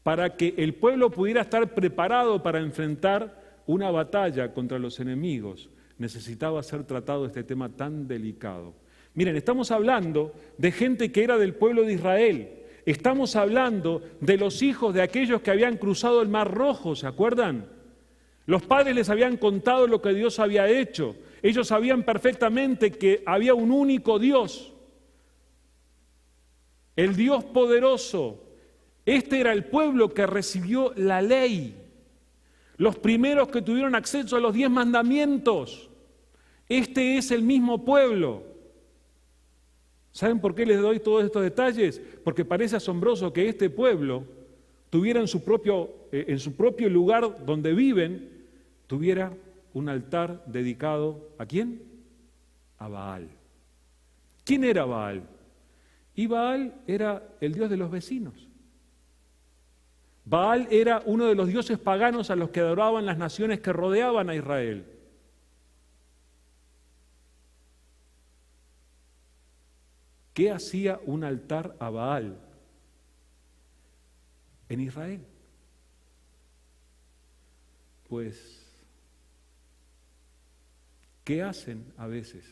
para que el pueblo pudiera estar preparado para enfrentar una batalla contra los enemigos, necesitaba ser tratado este tema tan delicado. Miren, estamos hablando de gente que era del pueblo de Israel. Estamos hablando de los hijos de aquellos que habían cruzado el Mar Rojo, ¿se acuerdan? Los padres les habían contado lo que Dios había hecho. Ellos sabían perfectamente que había un único Dios, el Dios poderoso. Este era el pueblo que recibió la ley, los primeros que tuvieron acceso a los 10 mandamientos. Este es el mismo pueblo. ¿Saben por qué les doy todos estos detalles? Porque parece asombroso que este pueblo tuviera en su propio lugar donde viven, tuviera un altar dedicado ¿a quién? A Baal. ¿Quién era Baal? Y Baal era el dios de los vecinos. Baal era uno de los dioses paganos a los que adoraban las naciones que rodeaban a Israel. ¿Qué hacía un altar a Baal en Israel? Pues, ¿qué hacen a veces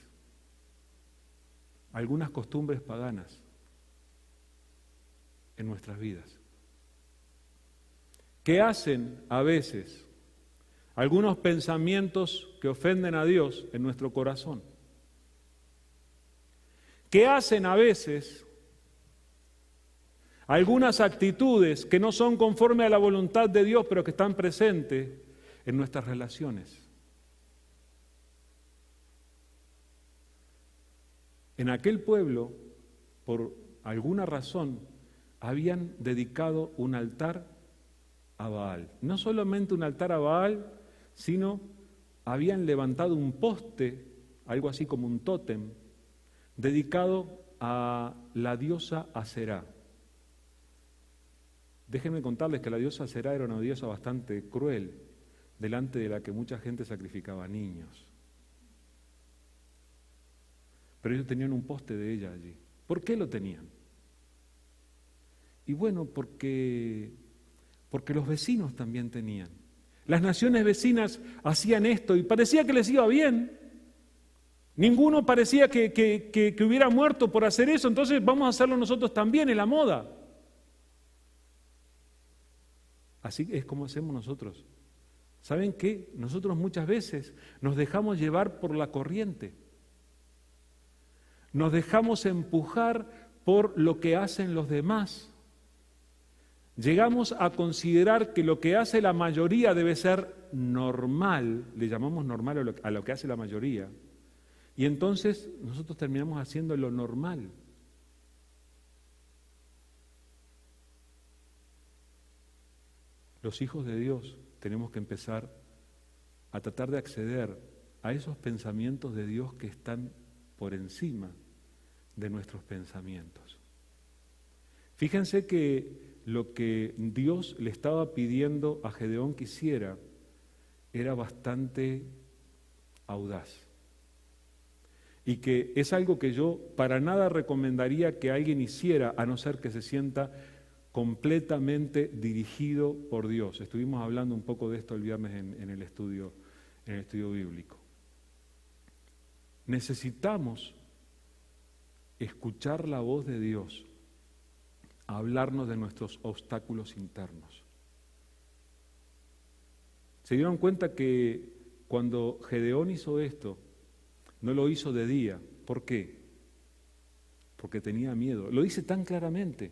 algunas costumbres paganas en nuestras vidas? ¿Qué hacen a veces algunos pensamientos que ofenden a Dios en nuestro corazón? ¿Qué hacen a veces algunas actitudes que no son conforme a la voluntad de Dios, pero que están presentes en nuestras relaciones. En aquel pueblo, por alguna razón, habían dedicado un altar a Baal. No solamente un altar a Baal, sino habían levantado un poste, algo así como un tótem, dedicado a la diosa Aserá. Déjenme contarles que la diosa Aserá era una diosa bastante cruel, delante de la que mucha gente sacrificaba niños. Pero ellos tenían un poste de ella allí. ¿Por qué lo tenían? Y bueno, porque los vecinos también tenían. Las naciones vecinas hacían esto y parecía que les iba bien. Ninguno parecía que hubiera muerto por hacer eso, entonces vamos a hacerlo nosotros también, en la moda. Así es como hacemos nosotros. ¿Saben qué? Nosotros muchas veces nos dejamos llevar por la corriente. Nos dejamos empujar por lo que hacen los demás. Llegamos a considerar que lo que hace la mayoría debe ser normal, le llamamos normal a lo que hace la mayoría, y entonces nosotros terminamos haciendo lo normal. Los hijos de Dios tenemos que empezar a tratar de acceder a esos pensamientos de Dios que están por encima de nuestros pensamientos. Fíjense que lo que Dios le estaba pidiendo a Gedeón que hiciera era bastante audaz. Y que es algo que yo para nada recomendaría que alguien hiciera, a no ser que se sienta completamente dirigido por Dios. Estuvimos hablando un poco de esto el viernes en el estudio bíblico. Necesitamos escuchar la voz de Dios, hablarnos de nuestros obstáculos internos. ¿Se dieron cuenta que cuando Gedeón hizo esto, no lo hizo de día? ¿Por qué? Porque tenía miedo. Lo dice tan claramente.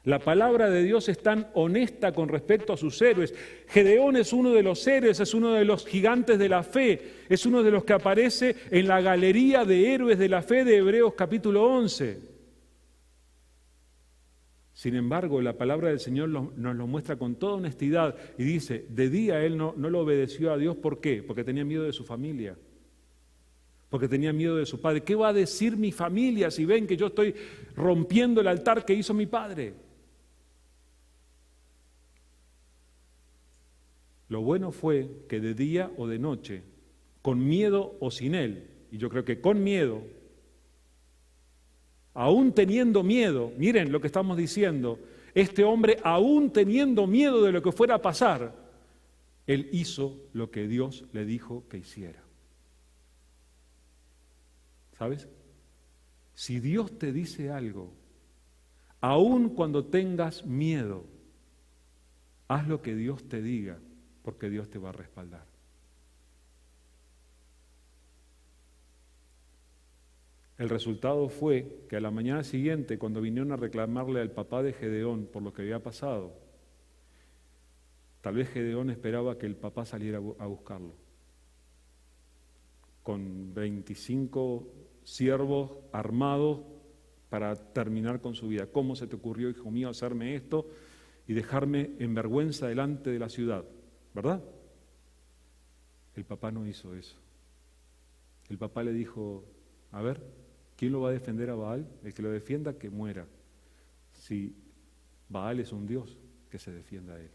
La palabra de Dios es tan honesta con respecto a sus héroes. Gedeón es uno de los héroes, es uno de los gigantes de la fe, es uno de los que aparece en la galería de héroes de la fe de Hebreos capítulo 11. Sin embargo, la palabra del Señor nos lo muestra con toda honestidad y dice, de día él no lo obedeció a Dios. ¿Por qué? Porque tenía miedo de su familia, porque tenía miedo de su padre. ¿Qué va a decir mi familia si ven que yo estoy rompiendo el altar que hizo mi padre? Lo bueno fue que de día o de noche, con miedo o sin él, y yo creo que con miedo, aún teniendo miedo, miren lo que estamos diciendo, este hombre aún teniendo miedo de lo que fuera a pasar, él hizo lo que Dios le dijo que hiciera. ¿Sabes? Si Dios te dice algo, aún cuando tengas miedo, haz lo que Dios te diga, porque Dios te va a respaldar. El resultado fue que a la mañana siguiente, cuando vinieron a reclamarle al papá de Gedeón por lo que había pasado, tal vez Gedeón esperaba que el papá saliera a buscarlo. Con 25 siervos armados para terminar con su vida. ¿Cómo se te ocurrió, hijo mío, hacerme esto y dejarme en vergüenza delante de la ciudad? ¿Verdad? El papá no hizo eso. El papá le dijo, a ver, ¿quién lo va a defender a Baal? El que lo defienda, que muera. Si Baal es un Dios, que se defienda a él.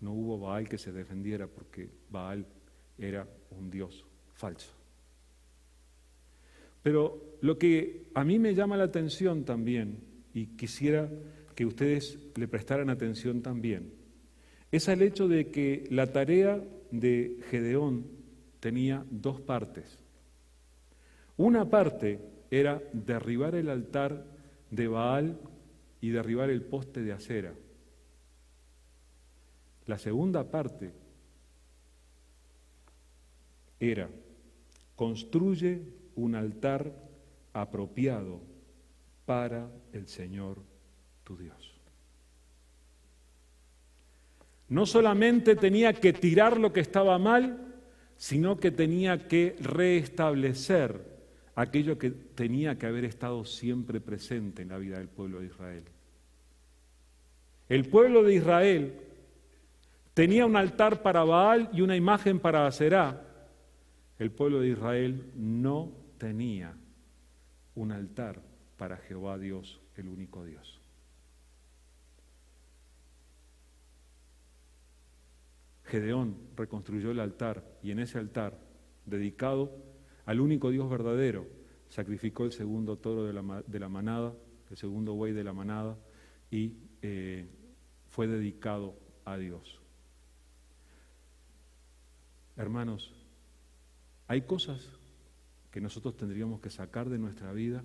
No hubo Baal que se defendiera porque Baal era un Dios falso. Pero lo que a mí me llama la atención también, y quisiera que ustedes le prestaran atención también, es el hecho de que la tarea de Gedeón tenía dos partes. Una parte era derribar el altar de Baal y derribar el poste de Asera. La segunda parte era construye un altar apropiado para el Señor tu Dios. No solamente tenía que tirar lo que estaba mal, sino que tenía que restablecer aquello que tenía que haber estado siempre presente en la vida del pueblo de Israel. El pueblo de Israel tenía un altar para Baal y una imagen para Aserá. El pueblo de Israel no tenía un altar para Jehová Dios, el único Dios. Gedeón reconstruyó el altar y en ese altar, dedicado al único Dios verdadero, sacrificó el segundo toro de la manada, el segundo buey de la manada y fue dedicado a Dios. Hermanos, hay cosas que nosotros tendríamos que sacar de nuestra vida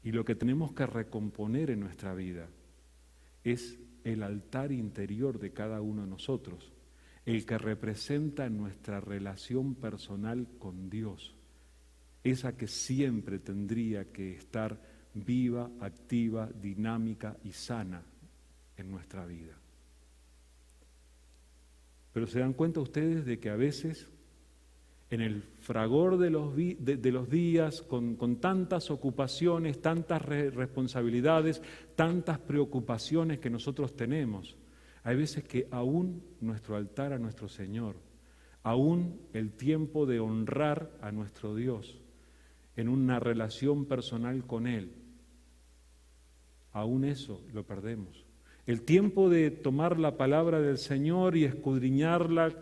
y lo que tenemos que recomponer en nuestra vida es el altar interior de cada uno de nosotros, el que representa nuestra relación personal con Dios, esa que siempre tendría que estar viva, activa, dinámica y sana en nuestra vida. Pero se dan cuenta ustedes de que a veces, en el fragor de los días, con tantas ocupaciones, tantas responsabilidades, tantas preocupaciones que nosotros tenemos, hay veces que aún nuestro altar a nuestro Señor, aún el tiempo de honrar a nuestro Dios en una relación personal con Él, aún eso lo perdemos. El tiempo de tomar la palabra del Señor y escudriñarla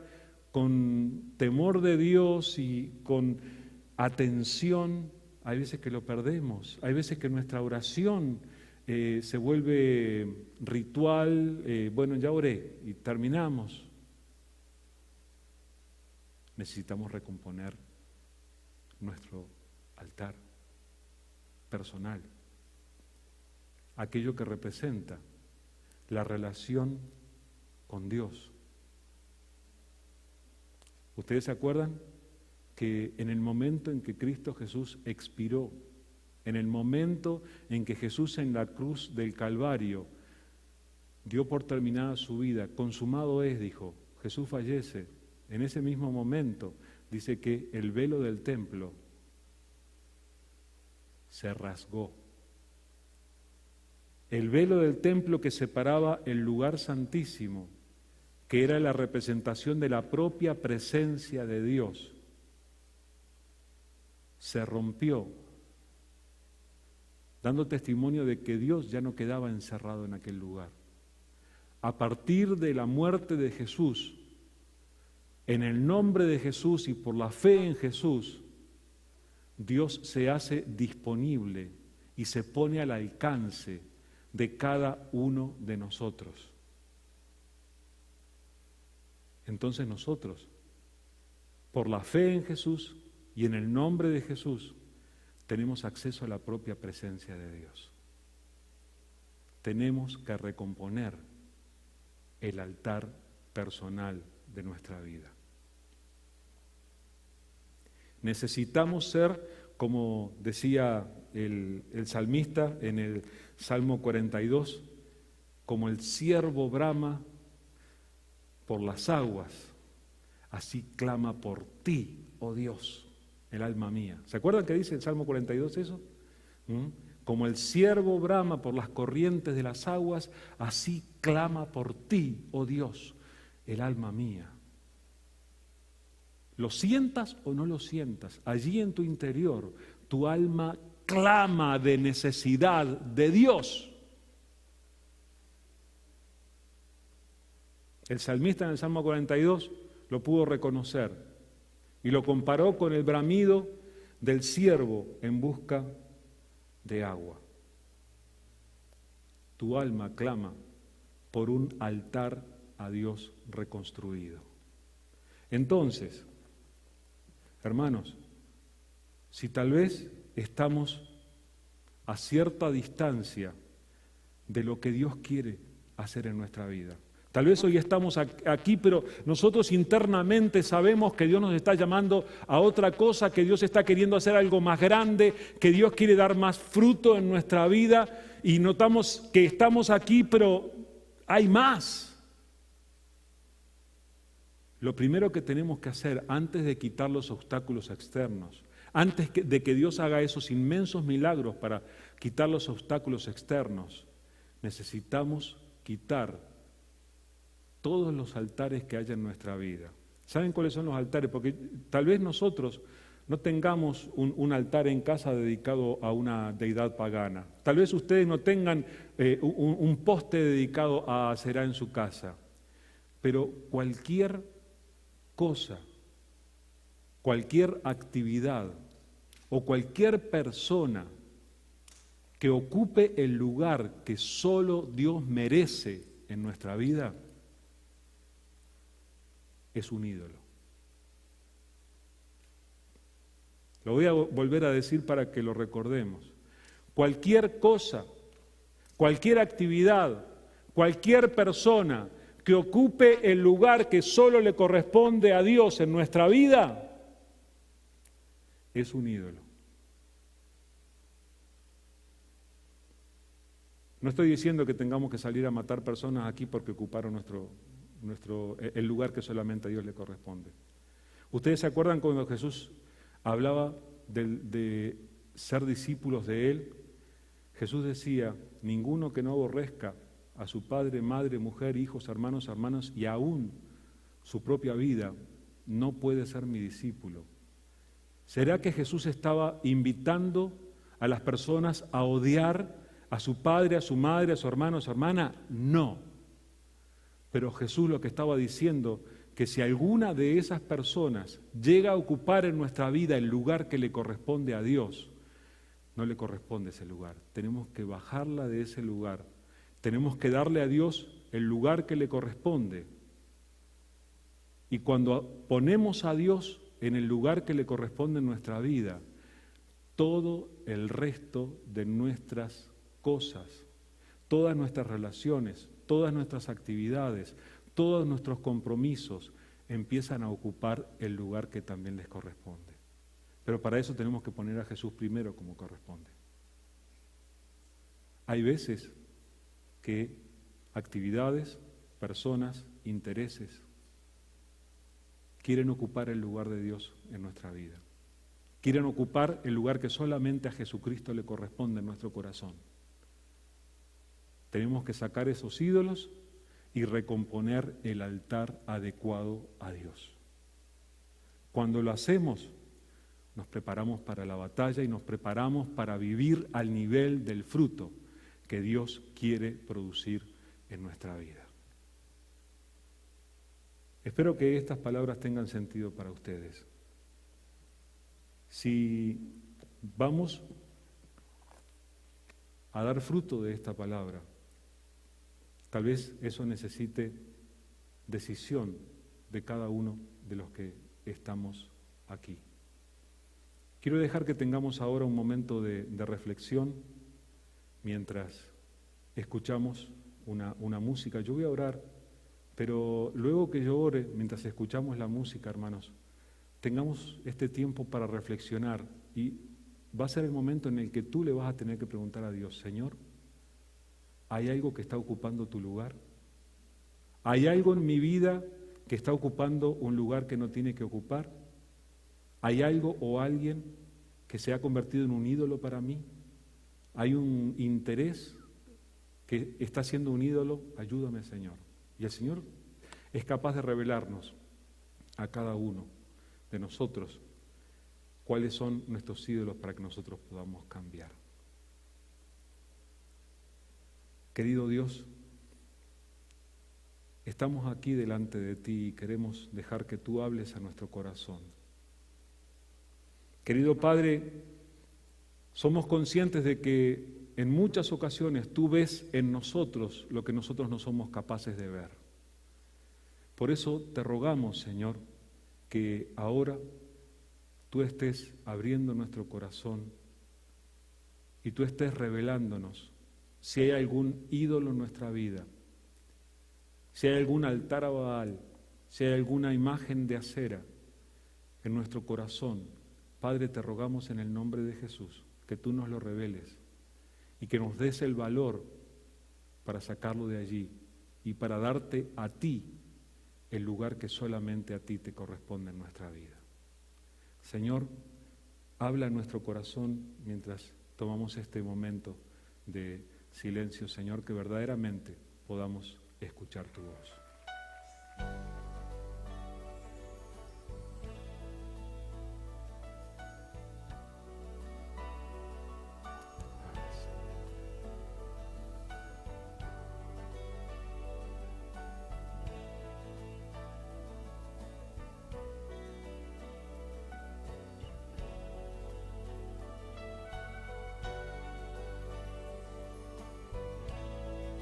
con temor de Dios y con atención, hay veces que lo perdemos, hay veces que nuestra oración se vuelve ritual, bueno, ya oré y terminamos. Necesitamos recomponer nuestro altar personal, aquello que representa la relación con Dios. ¿Ustedes se acuerdan que en el momento en que Cristo Jesús expiró, en el momento en que Jesús en la cruz del Calvario dio por terminada su vida, consumado es, dijo, Jesús fallece, en ese mismo momento dice que el velo del templo se rasgó. El velo del templo que separaba el lugar santísimo, que era la representación de la propia presencia de Dios, se rompió, dando testimonio de que Dios ya no quedaba encerrado en aquel lugar. A partir de la muerte de Jesús, en el nombre de Jesús y por la fe en Jesús, Dios se hace disponible y se pone al alcance de cada uno de nosotros. Entonces nosotros, por la fe en Jesús y en el nombre de Jesús, tenemos acceso a la propia presencia de Dios. Tenemos que recomponer el altar personal de nuestra vida. Necesitamos ser, como decía el salmista en el Salmo 42, como el ciervo brama por las aguas, así clama por ti, oh Dios, el alma mía. ¿Se acuerdan que dice el Salmo 42 eso? Como el ciervo brama por las corrientes de las aguas, así clama por ti, oh Dios, el alma mía. Lo sientas o no lo sientas, allí en tu interior, tu alma clama de necesidad de Dios. El salmista en el Salmo 42 lo pudo reconocer y lo comparó con el bramido del ciervo en busca de agua. Tu alma clama por un altar a Dios reconstruido. Entonces, hermanos, si tal vez estamos a cierta distancia de lo que Dios quiere hacer en nuestra vida, Tal vez hoy estamos aquí, pero nosotros internamente sabemos que Dios nos está llamando a otra cosa, que Dios está queriendo hacer algo más grande, que Dios quiere dar más fruto en nuestra vida y notamos que estamos aquí, pero hay más. Lo primero que tenemos que hacer antes de quitar los obstáculos externos, antes de que Dios haga esos inmensos milagros para quitar los obstáculos externos, necesitamos quitar todos los altares que haya en nuestra vida. ¿Saben cuáles son los altares? Porque tal vez nosotros no tengamos un altar en casa dedicado a una deidad pagana. Tal vez ustedes no tengan un poste dedicado a Aserá en su casa. Pero cualquier cosa, cualquier actividad o cualquier persona que ocupe el lugar que solo Dios merece en nuestra vida, es un ídolo. Lo voy a volver a decir para que lo recordemos. Cualquier cosa, cualquier actividad, cualquier persona que ocupe el lugar que solo le corresponde a Dios en nuestra vida, es un ídolo. No estoy diciendo que tengamos que salir a matar personas aquí porque ocuparon el lugar que solamente a Dios le corresponde. ¿Ustedes se acuerdan cuando Jesús hablaba de ser discípulos de Él? Jesús decía, ninguno que no aborrezca a su padre, madre, mujer, hijos, hermanos, hermanas y aún su propia vida, no puede ser mi discípulo. ¿Será que Jesús estaba invitando a las personas a odiar a su padre, a su madre, a su hermano, a su hermana? No. Pero Jesús lo que estaba diciendo, que si alguna de esas personas llega a ocupar en nuestra vida el lugar que le corresponde a Dios, no le corresponde ese lugar. Tenemos que bajarla de ese lugar. Tenemos que darle a Dios el lugar que le corresponde. Y cuando ponemos a Dios en el lugar que le corresponde en nuestra vida, todo el resto de nuestras cosas, todas nuestras relaciones, todas nuestras actividades, todos nuestros compromisos empiezan a ocupar el lugar que también les corresponde. Pero para eso tenemos que poner a Jesús primero como corresponde. Hay veces que actividades, personas, intereses quieren ocupar el lugar de Dios en nuestra vida. Quieren ocupar el lugar que solamente a Jesucristo le corresponde en nuestro corazón. Tenemos que sacar esos ídolos y recomponer el altar adecuado a Dios. Cuando lo hacemos, nos preparamos para la batalla y nos preparamos para vivir al nivel del fruto que Dios quiere producir en nuestra vida. Espero que estas palabras tengan sentido para ustedes. Si vamos a dar fruto de esta palabra, tal vez eso necesite decisión de cada uno de los que estamos aquí. Quiero dejar que tengamos ahora un momento de reflexión mientras escuchamos una música. Yo voy a orar, pero luego que yo ore, mientras escuchamos la música, hermanos, tengamos este tiempo para reflexionar y va a ser el momento en el que tú le vas a tener que preguntar a Dios, Señor, ¿hay algo que está ocupando tu lugar? ¿Hay algo en mi vida que está ocupando un lugar que no tiene que ocupar? ¿Hay algo o alguien que se ha convertido en un ídolo para mí? ¿Hay un interés que está siendo un ídolo? Ayúdame, Señor. Y el Señor es capaz de revelarnos a cada uno de nosotros cuáles son nuestros ídolos para que nosotros podamos cambiar. Querido Dios, estamos aquí delante de ti y queremos dejar que tú hables a nuestro corazón. Querido Padre, somos conscientes de que en muchas ocasiones tú ves en nosotros lo que nosotros no somos capaces de ver. Por eso te rogamos, Señor, que ahora tú estés abriendo nuestro corazón y tú estés revelándonos si hay algún ídolo en nuestra vida si hay algún altar a Baal, si hay alguna imagen de acera en nuestro corazón, Padre, te rogamos en el nombre de Jesús que tú nos lo reveles y que nos des el valor para sacarlo de allí y para darte a ti el lugar que solamente a ti te corresponde en nuestra vida. Señor, habla en nuestro corazón mientras tomamos este momento de silencio, Señor, que verdaderamente podamos escuchar tu voz.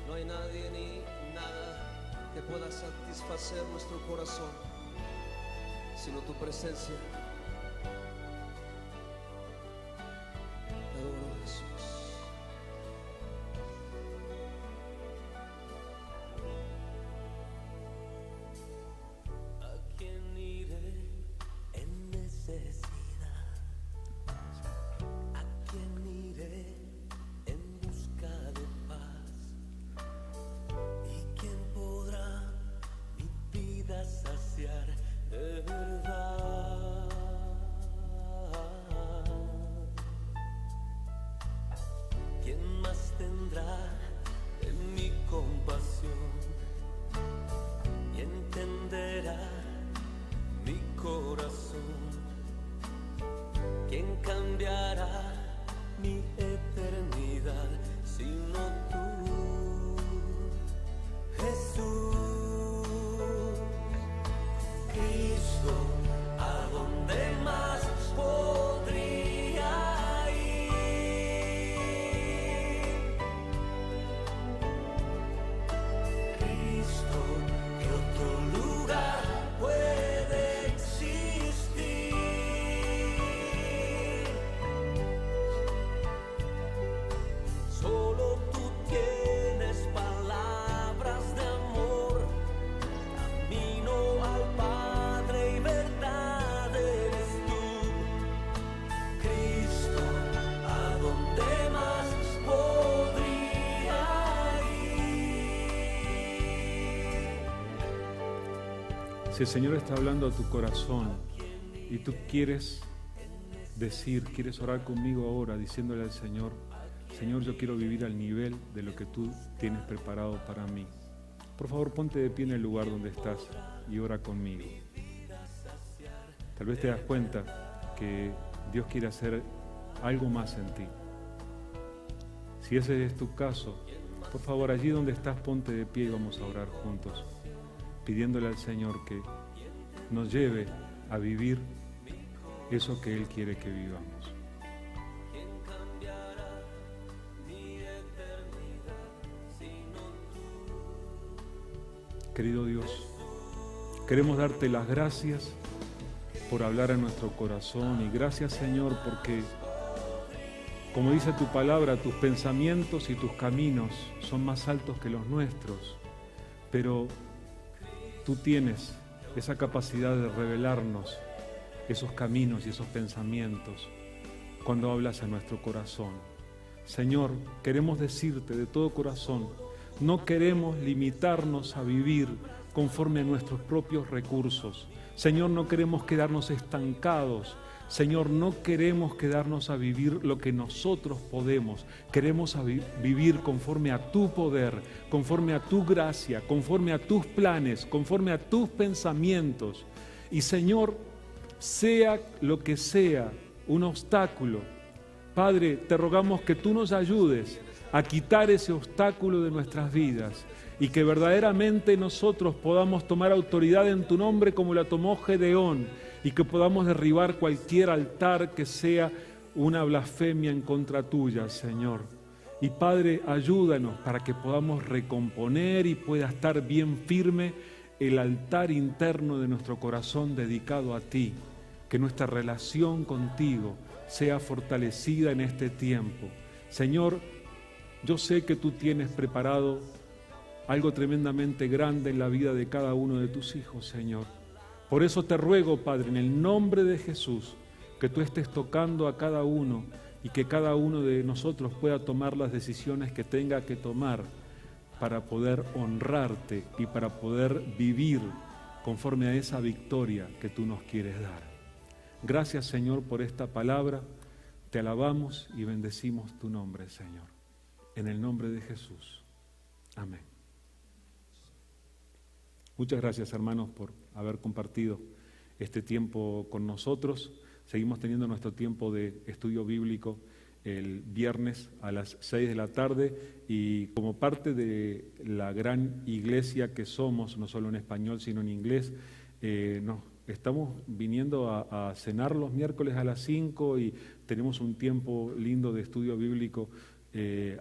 No hay nadie ni nada que pueda satisfacer nuestro corazón, sino tu presencia. Te adoro, Jesús. ¿A quién iré en necesidad? ¿A quién iré en busca de paz? ¿Y quién podrá mi vida saciar de verdad? ¿Quién más tendrá de mi compasión y entenderá mi corazón? ¿Quién cambiará mi eternidad sino tú, Jesús? Cristo, ¿a dónde más podría ir? Cristo, ¿qué otro lugar puede existir? Solo tú tienes palabras de amor, camino al Padre y verdad eres tú. Cristo, ¿a dónde más podría ir? Si el Señor está hablando a tu corazón y tú quieres orar conmigo ahora, diciéndole al Señor, Señor, yo quiero vivir al nivel de lo que tú tienes preparado para mí. Por favor, ponte de pie en el lugar donde estás y ora conmigo. Tal vez te das cuenta que Dios quiere hacer algo más en ti. Si ese es tu caso, por favor, allí donde estás, ponte de pie y vamos a orar juntos, pidiéndole al Señor que nos lleve a vivir eso que Él quiere que vivamos. Querido Dios, queremos darte las gracias por hablar a nuestro corazón y gracias, Señor, porque, como dice tu palabra, tus pensamientos y tus caminos son más altos que los nuestros, pero tú tienes esa capacidad de revelarnos esos caminos y esos pensamientos cuando hablas a nuestro corazón. Señor, queremos decirte de todo corazón, no queremos limitarnos a vivir conforme a nuestros propios recursos. Señor, no queremos quedarnos estancados. Señor, no queremos quedarnos a vivir lo que nosotros podemos. Queremos vivir conforme a tu poder, conforme a tu gracia, conforme a tus planes, conforme a tus pensamientos. Y Señor, sea lo que sea un obstáculo, Padre, te rogamos que tú nos ayudes a quitar ese obstáculo de nuestras vidas y que verdaderamente nosotros podamos tomar autoridad en tu nombre como la tomó Gedeón y que podamos derribar cualquier altar que sea una blasfemia en contra tuya, Señor. Y Padre, ayúdanos para que podamos recomponer y pueda estar bien firme el altar interno de nuestro corazón dedicado a ti, que nuestra relación contigo sea fortalecida en este tiempo. Señor, yo sé que tú tienes preparado algo tremendamente grande en la vida de cada uno de tus hijos, Señor. Por eso te ruego, Padre, en el nombre de Jesús, que tú estés tocando a cada uno y que cada uno de nosotros pueda tomar las decisiones que tenga que tomar para poder honrarte y para poder vivir conforme a esa victoria que tú nos quieres dar. Gracias, Señor, por esta palabra. Te alabamos y bendecimos tu nombre, Señor. En el nombre de Jesús. Amén. Muchas gracias, hermanos, por haber compartido este tiempo con nosotros. Seguimos teniendo nuestro tiempo de estudio bíblico el viernes a las 6 de la tarde y como parte de la gran iglesia que somos, no solo en español sino en inglés, nos estamos viniendo a cenar los miércoles a las 5 y tenemos un tiempo lindo de estudio bíblico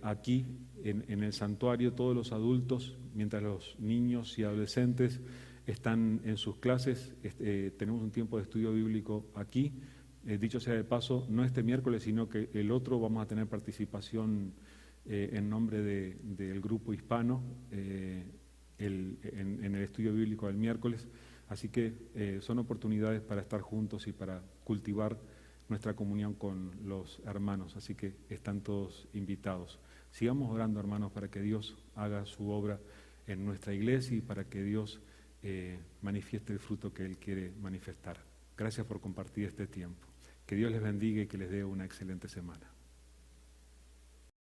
aquí en el santuario, todos los adultos, mientras los niños y adolescentes están en sus clases, tenemos un tiempo de estudio bíblico aquí. Dicho sea de paso, no este miércoles, sino que el otro vamos a tener participación en nombre del grupo hispano en el estudio bíblico del miércoles. Así que son oportunidades para estar juntos y para cultivar nuestra comunión con los hermanos. Así que están todos invitados. Sigamos orando, hermanos, para que Dios haga su obra en nuestra iglesia y para que Dios manifieste el fruto que Él quiere manifestar. Gracias por compartir este tiempo. Que Dios les bendiga y que les dé una excelente semana.